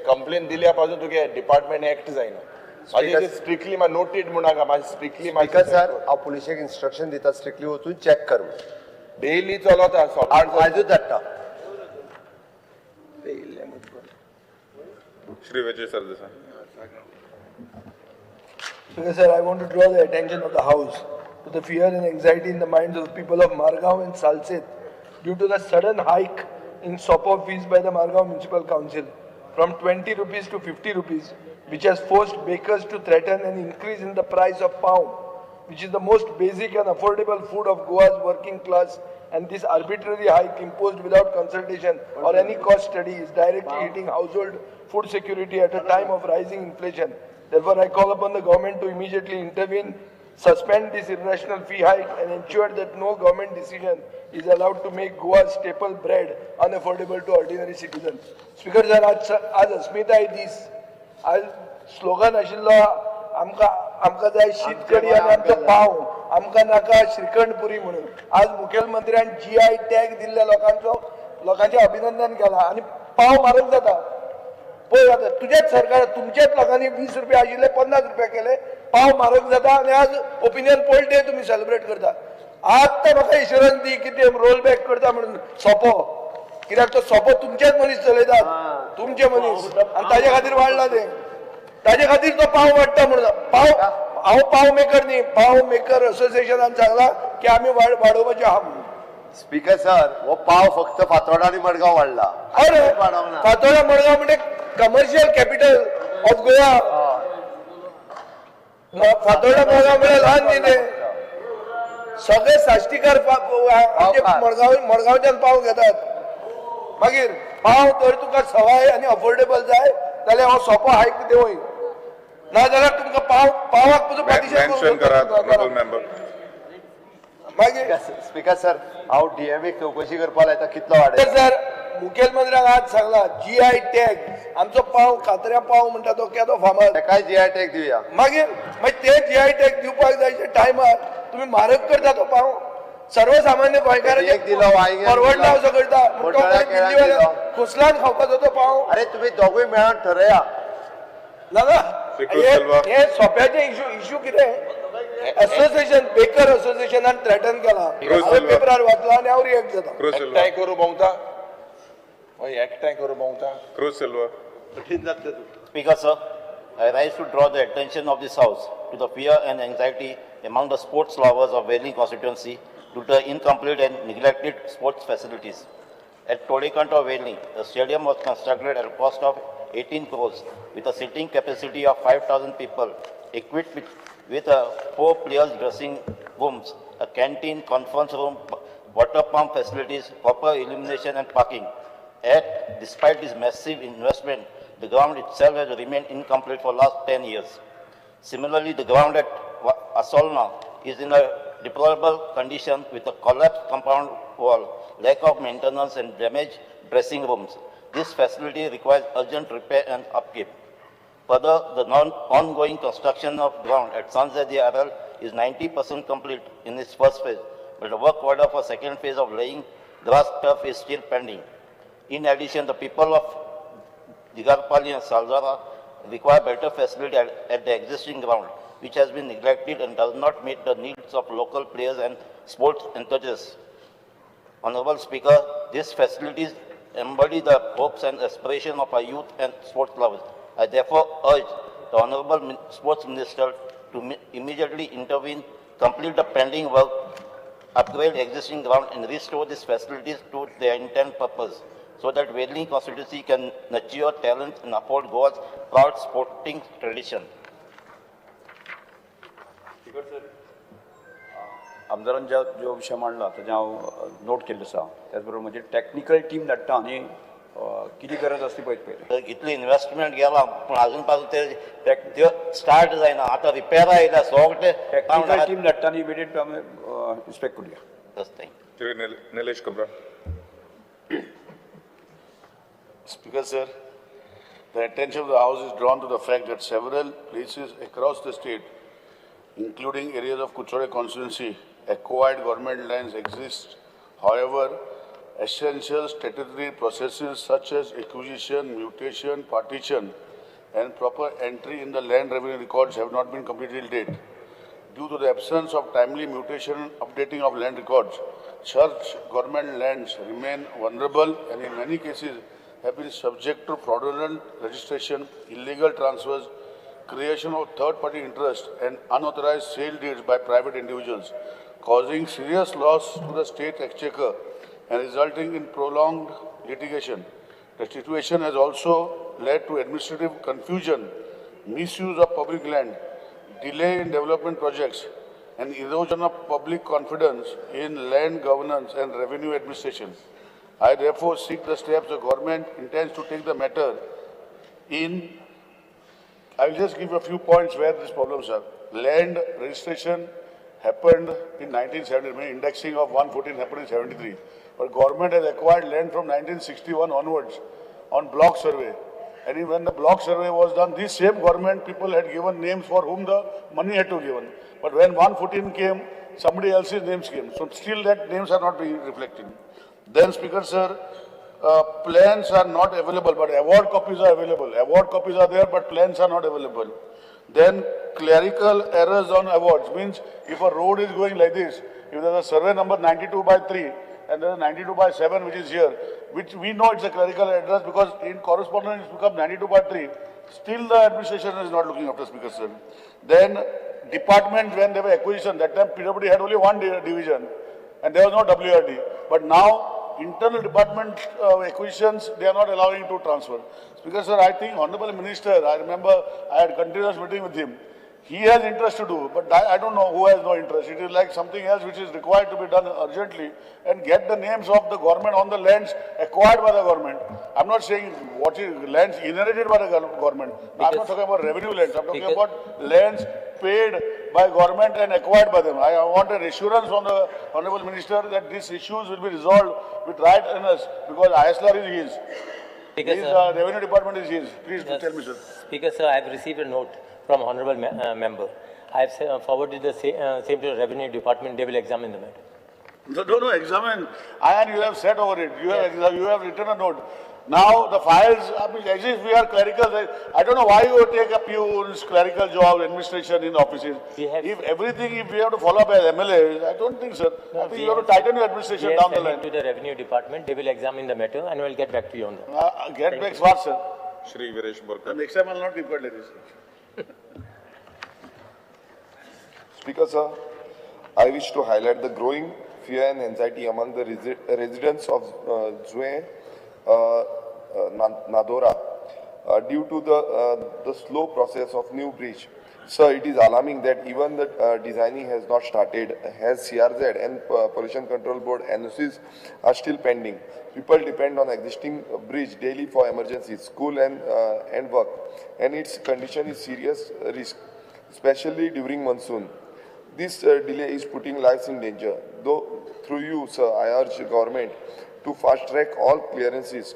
complaint dilia pasun to ke department act zaina. Speaker, strictly ma noted munaga ma strictly ma. Speaker sir, आप police एक instruction देता strictly वो तू check करो. Daily चलता सब. I do that. Shri Vijay Sardesai. Speaker sir, I want to draw the attention of the House to the fear and anxiety in the minds of the people of Margao and Salset due to the sudden hike in SOPO fees by the Margao Municipal Council from 20 rupees to 50 rupees, which has forced bakers to threaten an increase in the price of pav, which is the most basic and affordable food of Goa's working class, and this arbitrary hike imposed without consultation or any cost study is directly hitting household food security at a time of rising inflation. Therefore, I call upon the government to immediately intervene, suspend this irrational fee hike and ensure that no government decision is allowed to make Goa's staple bread unaffordable to ordinary citizens. Speaker sir, आज अस्मिता आहे दीस. आज slogan आशिल्लो आमकां जाय शीतकडी आनी आमचो पाव, आमकां नाका श्रीखंडपुरी म्हणून. आज मुखेलमंत्र्यान GI टॅग दिल्ल्या लोकांचे अभिनंदन केला आनी पाव म्हारग जाता. पळय आतां तुझ्याच सरकार तुमच्याच लोकांनी 20 रुपया आशिल्ले 50 रुपया केले, पाव म्हारग जाता आनी आज ओपिनियन पोल डे तुम्ही सेलिब्रेट करता. आतां म्हाका इन्शुरन्स दी की ते रोल बॅक करता म्हणून सोपो, कित्याक तो सोपो तुमचेच मनीस चलयतात, तुमचे मनीस, आनी ताजे खातीर वाडला ते. ताजे खातीर तो पाव वाडटा म्हणून. हांव पाव मेकर न्ही, पाव मेकर असोसिएशनान सांगला की आमी वाडोवपाचे आहा म्हणून. स्पीकर सर, वो पाव फक्त फातोर्डा आणि मडगाव वाढला. अरे फातोर्डा मडगाव म्हणजे commercial capital of Goa. Fatorda Madgaon म्हणजे लहान न्ही ते. सगळे साश्टीकार मडगांवच्यान पाव घेतात. मागीर पाव तर तुका सवाय आनी अफोर्डेबल जाय जाल्यार हांव सोपो हायक देवय, नाजाल्यार तुमकां पावाक तुजो Mention करा, honorable member. मागीर स्पीकर सर, हांव DMA चौकशी करपाक लायता कितलो वाडयता. सर मुखेलमंत्र्याक आज सांगला GI टॅग, आमचो पाव कात्र्या पाव म्हणटा तो केदो फामाद. ताकाय GI टॅग दिवया. मागीर ते GI टॅग दिवपाक जायचे टायमार तुम्ही म्हारग करता तो पाव. सर्वसामान्य गोंयकारांक परवडना असो करता. खोसलान खावपाचो तो पाव. अरे तुम्ही दोघूय मेळून ठरया. नाका हे सोप्याचे इशू कितें? असोसिएशन बेकर असोसिएशनान थ्रेटन केला. पेपरार वाचला आनी हांव रिएक्ट जाता. एकठांय करू भोंवता. एकठांय करू भोंवता. Cruz Silva. Speaker sir, I rise to draw the attention of this House to the fear and anxiety among the sports lovers of Valley constituency due to incomplete and neglected sports facilities. At Todikanto Valley, the stadium was constructed at a cost of 18 crores with a seating capacity of 5,000 people, equipped with 4 players dressing rooms, a canteen, conference room, water pump facilities, proper illumination and parking. Yet, despite this massive investment, the ground itself has remained incomplete for the last 10 years. Similarly, the ground at Asolna is in a deplorable condition with a collapsed compound wall, lack of maintenance and damaged dressing rooms. This facility requires urgent repair and upkeep. Further, the ongoing construction of ground at Sanzadi RL is 90% complete in its first phase, but the work order for second phase of laying grass turf is still pending. In addition, the people of Digarpali and Salzara require better facility at the existing ground. which has been neglected and does not meet the needs of local players and sports enthusiasts. Honorable Speaker, these facilities embody the hopes and aspirations of our youth and sports lovers. I therefore urge the Honorable Sports Minister to immediately intervene, complete the pending work, upgrade existing ground and restore these facilities to their intent purpose so that Wedling constituency can nurture talent and uphold Goa's proud sporting tradition. आमदारान जो विषय मांडला ताजे हांव note केल्लो आसा त्याच बरोबर म्हणजे टॅक्निकल टीम धाडटा आनी कितें गरज आसली पळय पयलीं इतली इन्व्हेस्टमेंट गेला पण अजून पासून ते स्टार्ट जायना आतां रिपेर आयला सगळे टॅक्निकल टीम धाडटा आनी इमिडिएट आमी इन्स्पेक्ट करूया श्री निलेश कुमरा. Speaker, sir, the attention of the House is drawn to the fact that several places across the state, including areas of Kuchore constituency, acquired government lands exist. However, essential statutory processes such as acquisition, mutation, partition, and proper entry in the land revenue records have not been completed till date. Due to the absence of timely mutation and updating of land records, such government lands remain vulnerable and in many cases have been subject to fraudulent registration, illegal transfers, creation of third-party interest and unauthorized sale deeds by private individuals, causing serious loss to the state exchequer and resulting in prolonged litigation. The situation has also led to administrative confusion, misuse of public land, delay in development projects, and erosion of public confidence in land governance and revenue administration. I therefore seek the steps the government intends to take the matter in. I will just give a few points where these problems are. Land registration happened in 1970, I mean indexing of 114 happened in 73. But government has acquired land from 1961 onwards on block survey. And when the block survey was done, this same government people had given names for whom the money had to be given. But when 114 came, somebody else's names came. So still that names are not being reflected. Then, Speaker, sir, plans are not available, but award copies are available. Award copies are there, but plans are not available. Then clerical errors on awards means if a road is going like this, if there is a survey number 92/3 and there is 92/7 which is here, which we know it's a clerical address because in correspondence it's become 92/3, still the administration is not looking after, Speaker, sir. Then department, when they were acquisition, that time PWD had only one division and there was no WRD. But now internal department acquisitions, they are not allowing to transfer. Speaker, sir, I think Honorable Minister, I remember I had continuous meeting with him. He has interest to do, but I don't know who has no interest. It is like something else which is required to be done urgently and get the names of the government on the lands acquired by the government. I'm not saying what is lands inherited by the government. I'm not talking about revenue lands. I'm talking about lands paid by government and acquired by them. I want an assurance from the Honorable Minister that these issues will be resolved with right earnest because ISLR is his. His revenue department is his. Please tell me, sir. Speaker, sir, I have received a note from Honorable Member. I have forwarded the same to the Revenue Department. They will examine the matter. No, examine. And you have said over it. You have written a note. Now the files, as if we are clerical. I don't know why you take up peons, clerical job, administration in offices. If we have to follow up as MLA, I don't think, sir. No, I think you have to tighten your administration down the line. To the Revenue Department, they will examine the matter and will get back to you on that. Get back what, sir? Shri Viresh Borkar. Next time I will not keep quiet like this. Speaker, sir, I wish to highlight the growing fear and anxiety among the residents of Zue, Nadora, due to the slow process of new bridge. Sir, it is alarming that even the designing has not started, as CRZ and Pollution Control Board NOCs are still pending. People depend on existing bridge daily for emergencies, school and work, and its condition is serious risk, especially during monsoon. This delay is putting lives in danger. Though through you, sir, I urge government to fast track all clearances,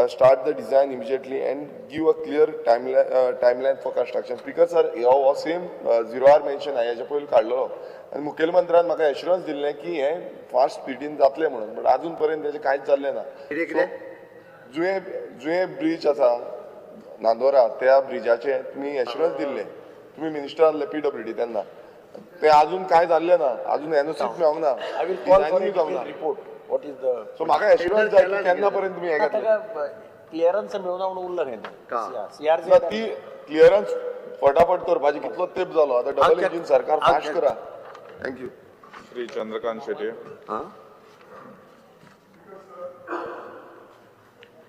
start the design immediately and give a clear timeline for construction. Speaker, sir, हो same 0R mention आहे याच्या पहिले काढलो आणि मुख्यमंत्र्यान म्हाका assurance दिल्लें की हे फास्ट स्पीडीन जातलें म्हणून बट अजून पर्यंत त्याचे कांयच जाल्लें ना. जुये ब्रिज आसा नांदोरा त्या ब्रिजाचे तुमी एश्युरन्स दिल्ले तुम्ही मिनिस्टर आसले PWD तेन्ना ते अजून काय जाल्ले ना अजून एनओसी मेळोंक ना I will call for a designing जावंक ना detailed report. What is the so म्हाका एश्युरन्स जाय की केन्ना पर्यंत तुमी हे घातले क्लिअरन्स मेळना म्हणून उरलं रे ना, CRZ ती क्लिअरन्स फटाफट करपाची कितलो तेंप जालो आता डबल इंजिन सरकार फास्ट करा thank you Shri Chandrakant Shetty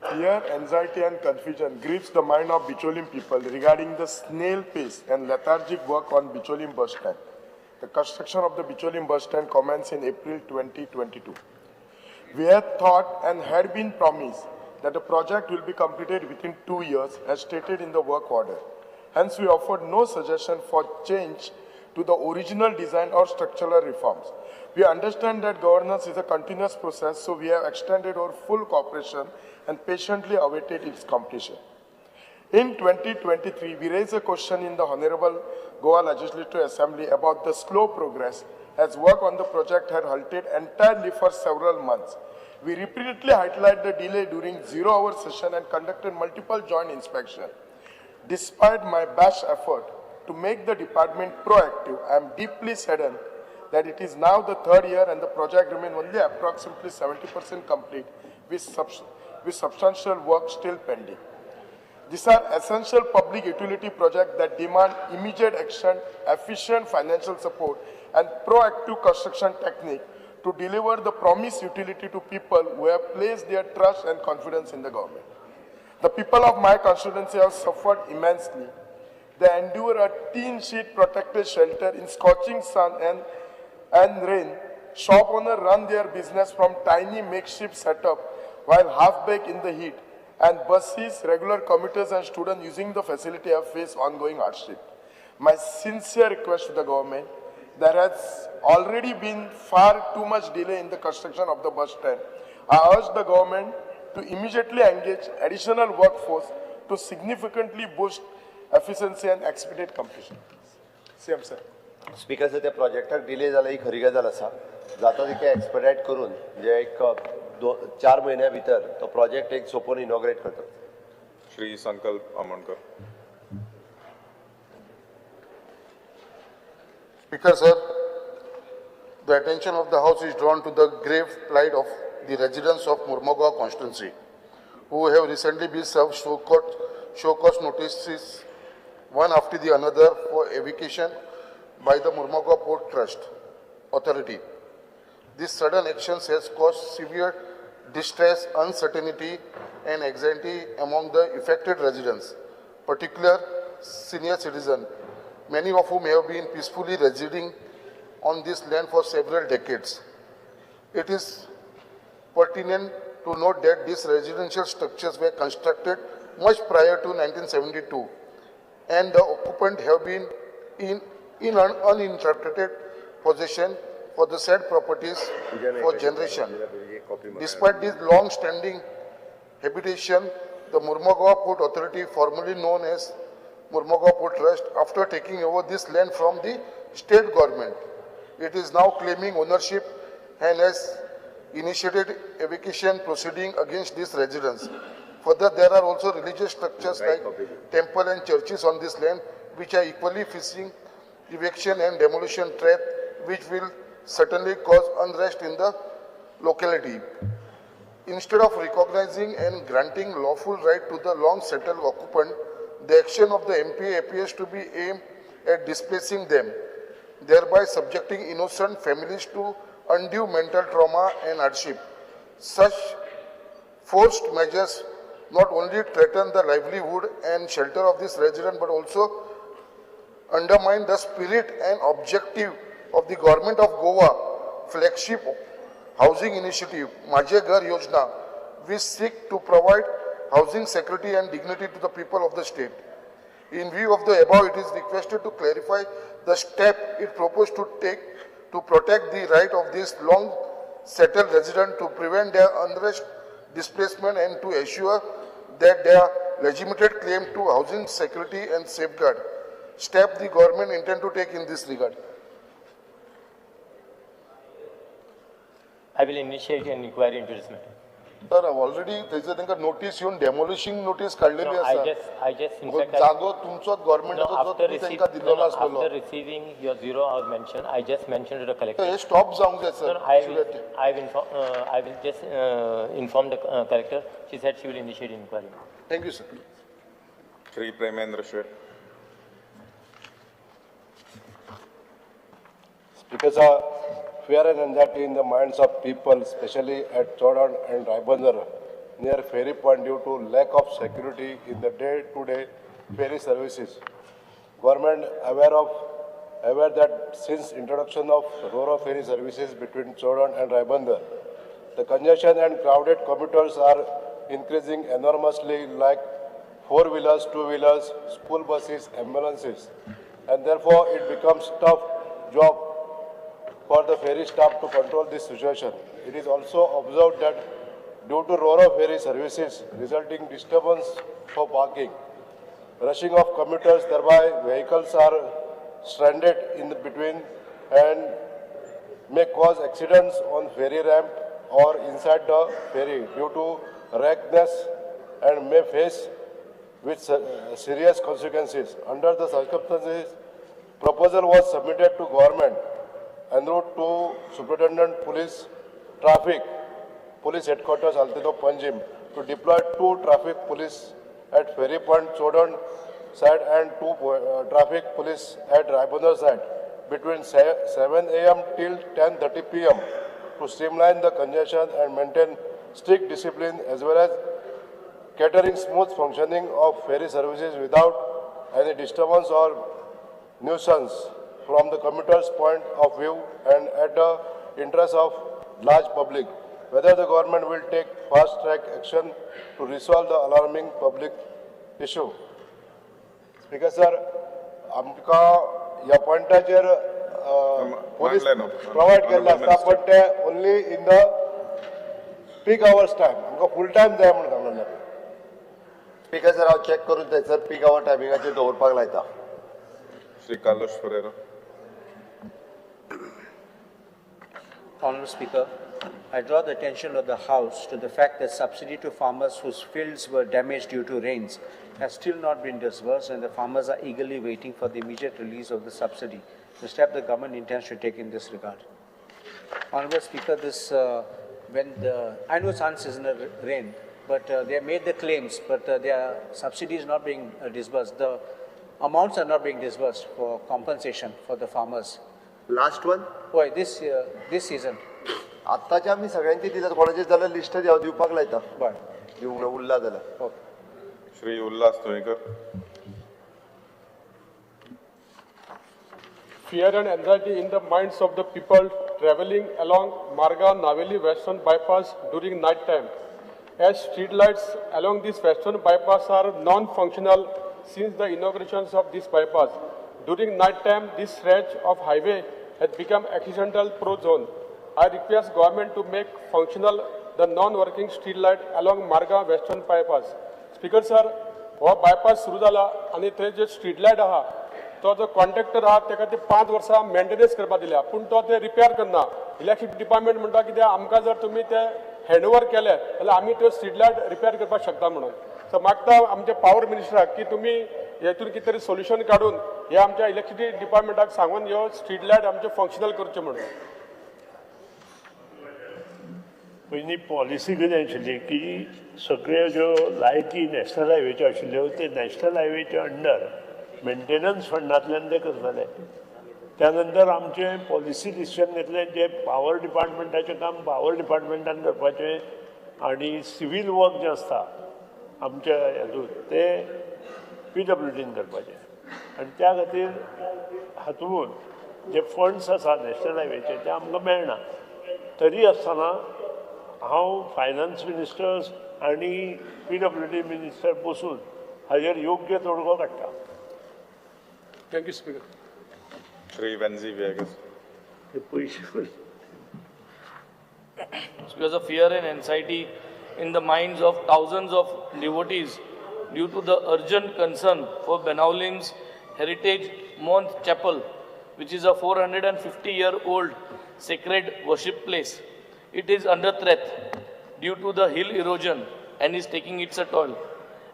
Fear, anxiety and confusion grips the mind of Bicholim people regarding the snail pace and lethargic work on Bicholim bus stand. The construction of the Bicholim bus stand commenced in April 2022. We had thought and had been promised that the project will be completed within 2 years as stated in the work order. Hence, we offered no suggestion for change to the original design or structural reforms. We understand that governance is a continuous process, so we have extended our full cooperation and patiently awaited its completion. In 2023, we raised a question in the Honorable Goa Legislative Assembly about the slow progress as work on the project had halted entirely for several months. We repeatedly highlighted the delay during zero-hour session and conducted multiple joint inspections. Despite my best effort to make the department proactive, I am deeply saddened that it is now the third year and the project remains only approximately 70% complete with substantial work still pending. These are essential public utility projects that demand immediate action, efficient financial support, and proactive construction technique to deliver the promised utility to people who have placed their trust and confidence in the government. The people of my constituency have suffered immensely. They endure a tin sheet protected shelter in scorching sun and rain. Shop owners run their business from tiny makeshift setup while half-baked in the heat, and buses, regular commuters and students using the facility have faced ongoing hardship. My sincere request to the government, there has already been far too much delay in the construction of the bus stand. I urge the government to immediately engage additional workforce to significantly boost efficiency and expedite completion. CM sir. Speaker sir त्या प्रोजेक्टाक delay जाला ही खरी गजाल आसा जाता तितके expedite करून म्हणजे एक 4 महिन्या भितर तो प्रोजेक्ट एक सोपोन इनॉग्रेट करतात श्री संकल्प Amonkar Speaker, sir, the attention of the House is drawn to the grave plight of the residents of Mormugao constituency, who have recently been served show cause notices, one after the another, for evacuation by the Mormugao Port Trust Authority. This sudden action has caused severe distress, uncertainty, and anxiety among the affected residents, particularly senior citizens, many of whom have been peacefully residing on this land for several decades. It is pertinent to note that these residential structures were constructed much prior to 1972, and the occupants have been in uninterrupted possession for the said properties for generation. Despite this long-standing habitation, the Mormugao Port Authority, formerly known as Mormugao Port Trust, after taking over this land from the state government, it is now claiming ownership and has initiated evacuation proceeding against these residents. Further, there are also religious structures like temple and churches on this land which are equally facing eviction and demolition threat, which will certainly cause unrest in the locality. Instead of recognizing and granting lawful right to the long-settled occupant, the action of the MP appears to be aimed at displacing them, thereby subjecting innocent families to undue mental trauma and hardship. Such forced measures not only threaten the livelihood and shelter of this resident, but also undermine the spirit and objective of the Government of Goa flagship housing initiative, Majhe Ghar Yojana, which seek to provide housing security and dignity to the people of the state. In view of the above, it is requested to clarify the step it proposed to take to protect the right of these long-settled residents, to prevent their unrest, displacement, and to assure that their legitimate claim to housing security and safeguard. Step the government intend to take in this regard. I will initiate an inquiry into this matter. Sir already थंयसर तांकां notice येवन डेमोलिशिंग notice काडलेली No, आसा I just, in fact, जागो तुमचोच no, गव्हर्मेंटाचो जो after तुमी तांकां दिल्लो आसलो after receiving your 0 hour mention, I just mentioned to the collector. हे स्टॉप जावंक जाय No, sir no, I will just inform the collector. She said she will initiate inquiry. Thank you sir Shri Premendra Sheth. Because of fear and anxiety in the minds of people, especially at Chodan and Raibandar, near ferry point due to lack of security in the day-to-day ferry services. Government aware that since introduction of Ro-Ro ferry services between Chodan and Raibandar, the congestion and crowded commuters are increasing enormously, like four-wheelers, two-wheelers, school buses, ambulances, and therefore it becomes tough job for the ferry staff to control this situation. It is also observed that due to Ro-Ro ferry services resulting disturbance for parking, rushing of commuters, thereby vehicles are stranded in between and may cause accidents on ferry ramp or inside the ferry due to recklessness and may face with serious consequences. Under the circumstances, proposal was submitted to government en route to Superintendent Police Traffic, Police Headquarters, Altido Panjim, to deploy 2 traffic police at ferry point Chodan side and 2 traffic police at Raibandar side between 7 a.m. till 10:30 p.m. to streamline the congestion and maintain strict discipline as well as catering smooth functioning of ferry services without any disturbance or nuisance from the commuter's point of view and at the interest of large public. Whether the government will take fast-track action to resolve the alarming public issue. Speaker sir, आमका ह्या पॉइंटाचेर police provide केल्ले आसता, but ते only in the peak hours time. आमका full time जाय म्हणून सांगलेलें. Speaker sir हांव चेक करून थंयसर पीक आवर टायमिंगाचेर दवरपाक लायता. Shri Carlos Ferreira. Honourable Speaker, I draw the attention of the House to the fact that subsidy to farmers whose fields were damaged due to rains has still not been disbursed and the farmers are eagerly waiting for the immediate release of the subsidy, the step the government intends to take in this regard. Honourable Speaker, I know it's unseasonal rain, but they have made the claims, but their subsidy is not being disbursed. The amounts are not being disbursed for compensation for the farmers. Last one? Why, this season. आत्ताचे आमी सगळ्यांची दिल्यात, कोणाचे जाल्यार list हांव दिवपाक लायता. दिवंक उरला जाल्यार. Shri Ullas Tonikar. Fear and anxiety in the minds of the people traveling along Marga Naveli Western Bypass during night time, as street lights along this Western Bypass are non-functional since the inaugurations of this bypass. During night time, this stretch of highway has become accidental pro-zone. I request government to make functional the non-working street light along Marga Western Bypass. Speaker sir, हो bypass सुरू जाला आणि थंय जे street light आहा, तो जो contractor आहा तेका ते 5 वर्सां मेंटेनन्स करपा दिल्या, पूण तो ते रिपेअर करना. इलेक्ट्रिसिटी डिपार्टमेंट म्हणटा की आमकां जर तुमी ते हँडओव्हर केले जाल्यार आमी त्यो स्ट्रीट लायट रिपेअर करपाक शकता म्हणून. सो मागता आमच्या पावर मिनिस्टराक की तुमी हेतून कितें तरी सोल्युशन काडून हे आमच्या इलेक्ट्रिसिटी डिपार्टमेंटाक सांगून ह्यो स्ट्रीट लायट आमचे फंक्शनल करचे म्हणून. पयलीं पॉलिसी कितें आशिल्ली की सगळ्यो ज्यो लायटी नॅशनल हायवेच्यो आशिल्ल्यो ते नॅशनल हायवेच्या अंडर मेंटेनन्स फंडांतल्यान ते करताले. त्यानंतर आमचे पॉलिसी डिसिजन घेतलें जे पावर डिपार्टमेंटाचें काम पावर डिपार्टमेंटान करपाचें आनी सिवील वर्क जें आसता आमच्या हातूंत ते PWDन करपाचें. आनी त्या खातीर हातूंत जे फंड्स आसा नॅशनल हायवेचे ते आमकां मेळना. तरी आसतना हांव फायनान्स मिनिस्टर्स आनी PWD मिनिस्टर बसून हाजेर योग्य तोडगो काडटा. Thank you speaker. Shri Venzi Viegas. Because of fear and anxiety in the minds of thousands of devotees due to the urgent concern for Benaulim's Heritage Month Chapel, which is a 450-year-old sacred worship place. It is under threat. due to the hill erosion and is taking its a toll.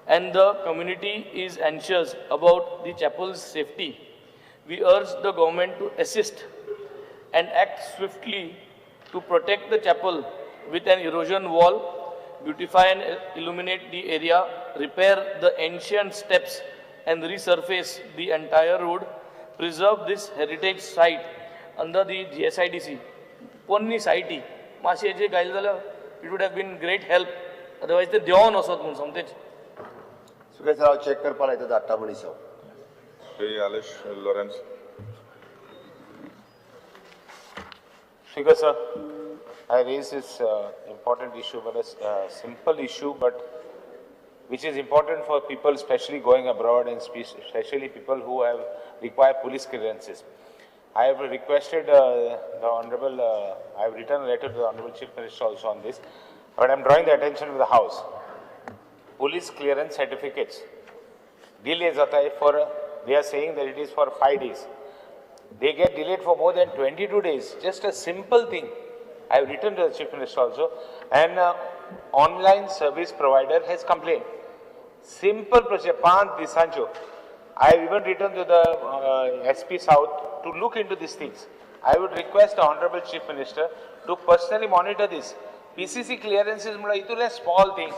And the community is anxious about the chapel's safety. We urge the government to assist and act swiftly to protect the chapel with an erosion wall, beautify and illuminate the area, repair the ancient steps and resurface the entire road, preserve this heritage site under the GSIDC. Ponni site, माशे जे गायल जाल्यार it would have been great help. Otherwise ते देवन असोत म्हणून समतेच. Speaker sir हांव चॅक करपा लायता धाडटा मनीस हांव. Shri Aleixo Lourenco. Speaker sir, I raise this important issue, but a simple issue, but which is important for people, especially going abroad and especially people who have require police clearances. I have requested the Honorable, I have written a letter to the Honorable Chief Minister also on this, but I am drawing the attention of the House. Police clearance certificates, delay jata hai for, they are saying that it is for 5 days. They get delayed for more than 22 days. Just a simple thing. I have written to the Chief Minister also, and online service provider has complained. Simple procedure, 5 disancho. I have even written to the SP South to look into these things. I would request the Honorable Chief Minister to personally monitor this. PCC clearances is a small thing,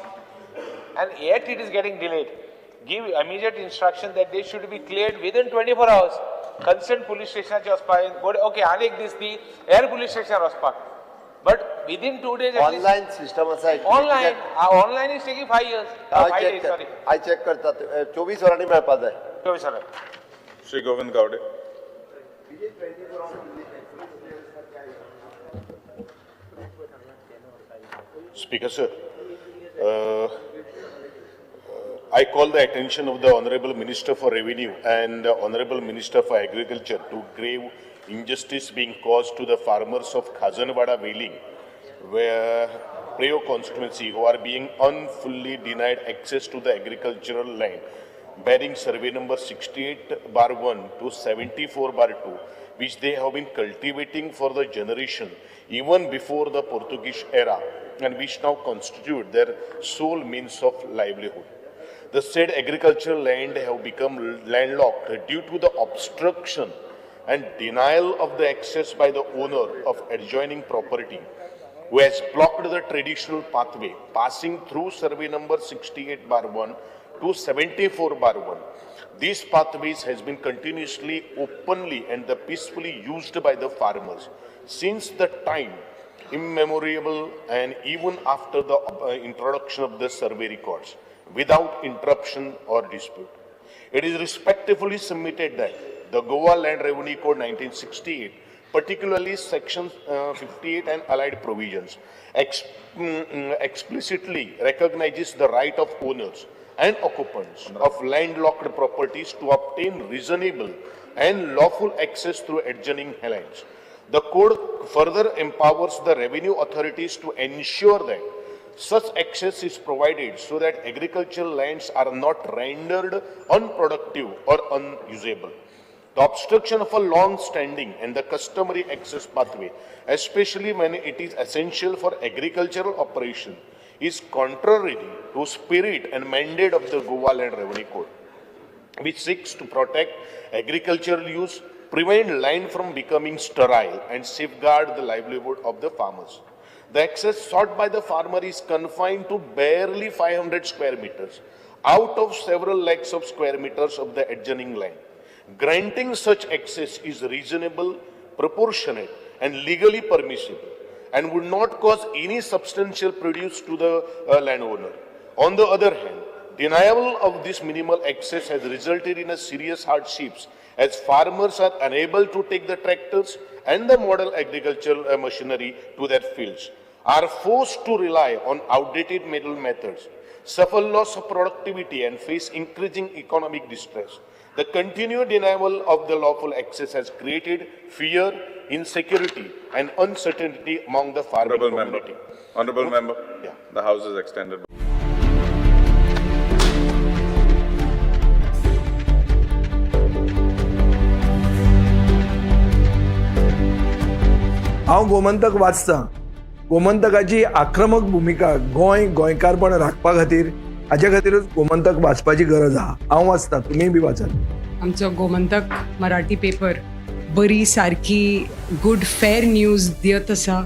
and yet it is getting delayed. Give immediate instruction that they should be cleared within 24 hours. Concerned police station okay, Anik this the air police station Rospak. But within 2 days Online system aside. Online. Online is taking 5 years. 5 days, sorry. I check करता 24 वरांनी मेळपा जाय. 24 hours. Shri Govind Gawade. Speaker sir, I call the attention of the Honorable Minister for Revenue and Honorable Minister for Agriculture to grave injustice being caused to the farmers of Khazanwada Wailing, where Prayo constituency who are being unfully denied access to the agricultural land, bearing survey number 68/1 to 74/2, which they have been cultivating for the generation even before the Portuguese era, and which now constitute their sole means of livelihood. The said agricultural land have become landlocked due to the obstruction and denial of the access by the owner of adjoining property, who has blocked the traditional pathway passing through survey number 68/1 to 74/1. These pathways has been continuously, openly and peacefully used by the farmers since the time immemorial and even after the introduction of the survey records, without interruption or dispute. It is respectfully submitted that the Goa Land Revenue Code 1968, particularly Section 58 and allied provisions, explicitly recognizes the right of owners and occupants of landlocked properties to obtain reasonable and lawful access through adjoining lands. The code further empowers the revenue authorities to ensure that such access is provided so that agricultural lands are not rendered unproductive or unusable. The obstruction of a long-standing and the customary access pathway, especially when it is essential for agricultural operation, is contrary to spirit and mandate of the Goa Land Revenue Code, which seeks to protect agricultural use, prevent land from becoming sterile, and safeguard the livelihood of the farmers. The access sought by the farmer is confined to barely 500 square meters out of several lakhs of square meters of the adjoining land. Granting such access is reasonable, proportionate, and legally permissible, and would not cause any substantial prejudice to the landowner. On the other hand, denial of this minimal access has resulted in a serious hardships, as farmers are unable to take the tractors and the modern agricultural machinery to their fields, are forced to rely on outdated middle methods, suffer loss of productivity, and face increasing economic distress. The continued denial of the lawful access has created fear, insecurity, and uncertainty among the farming community. Honorable Member, the House is extended. हांव गोमंतक वाचतां गोमंतकाची आक्रमक भुमिका गोंयकारपण राखपा खातीर हाच्या खातीरच गोमंतक वाचपाची गरज आहा. हांव वाचता, तुमीय बी वाचात. आमचो गोमंतक मराठी पेपर बरी सारकी गुड फेर न्यूज दियत आसा.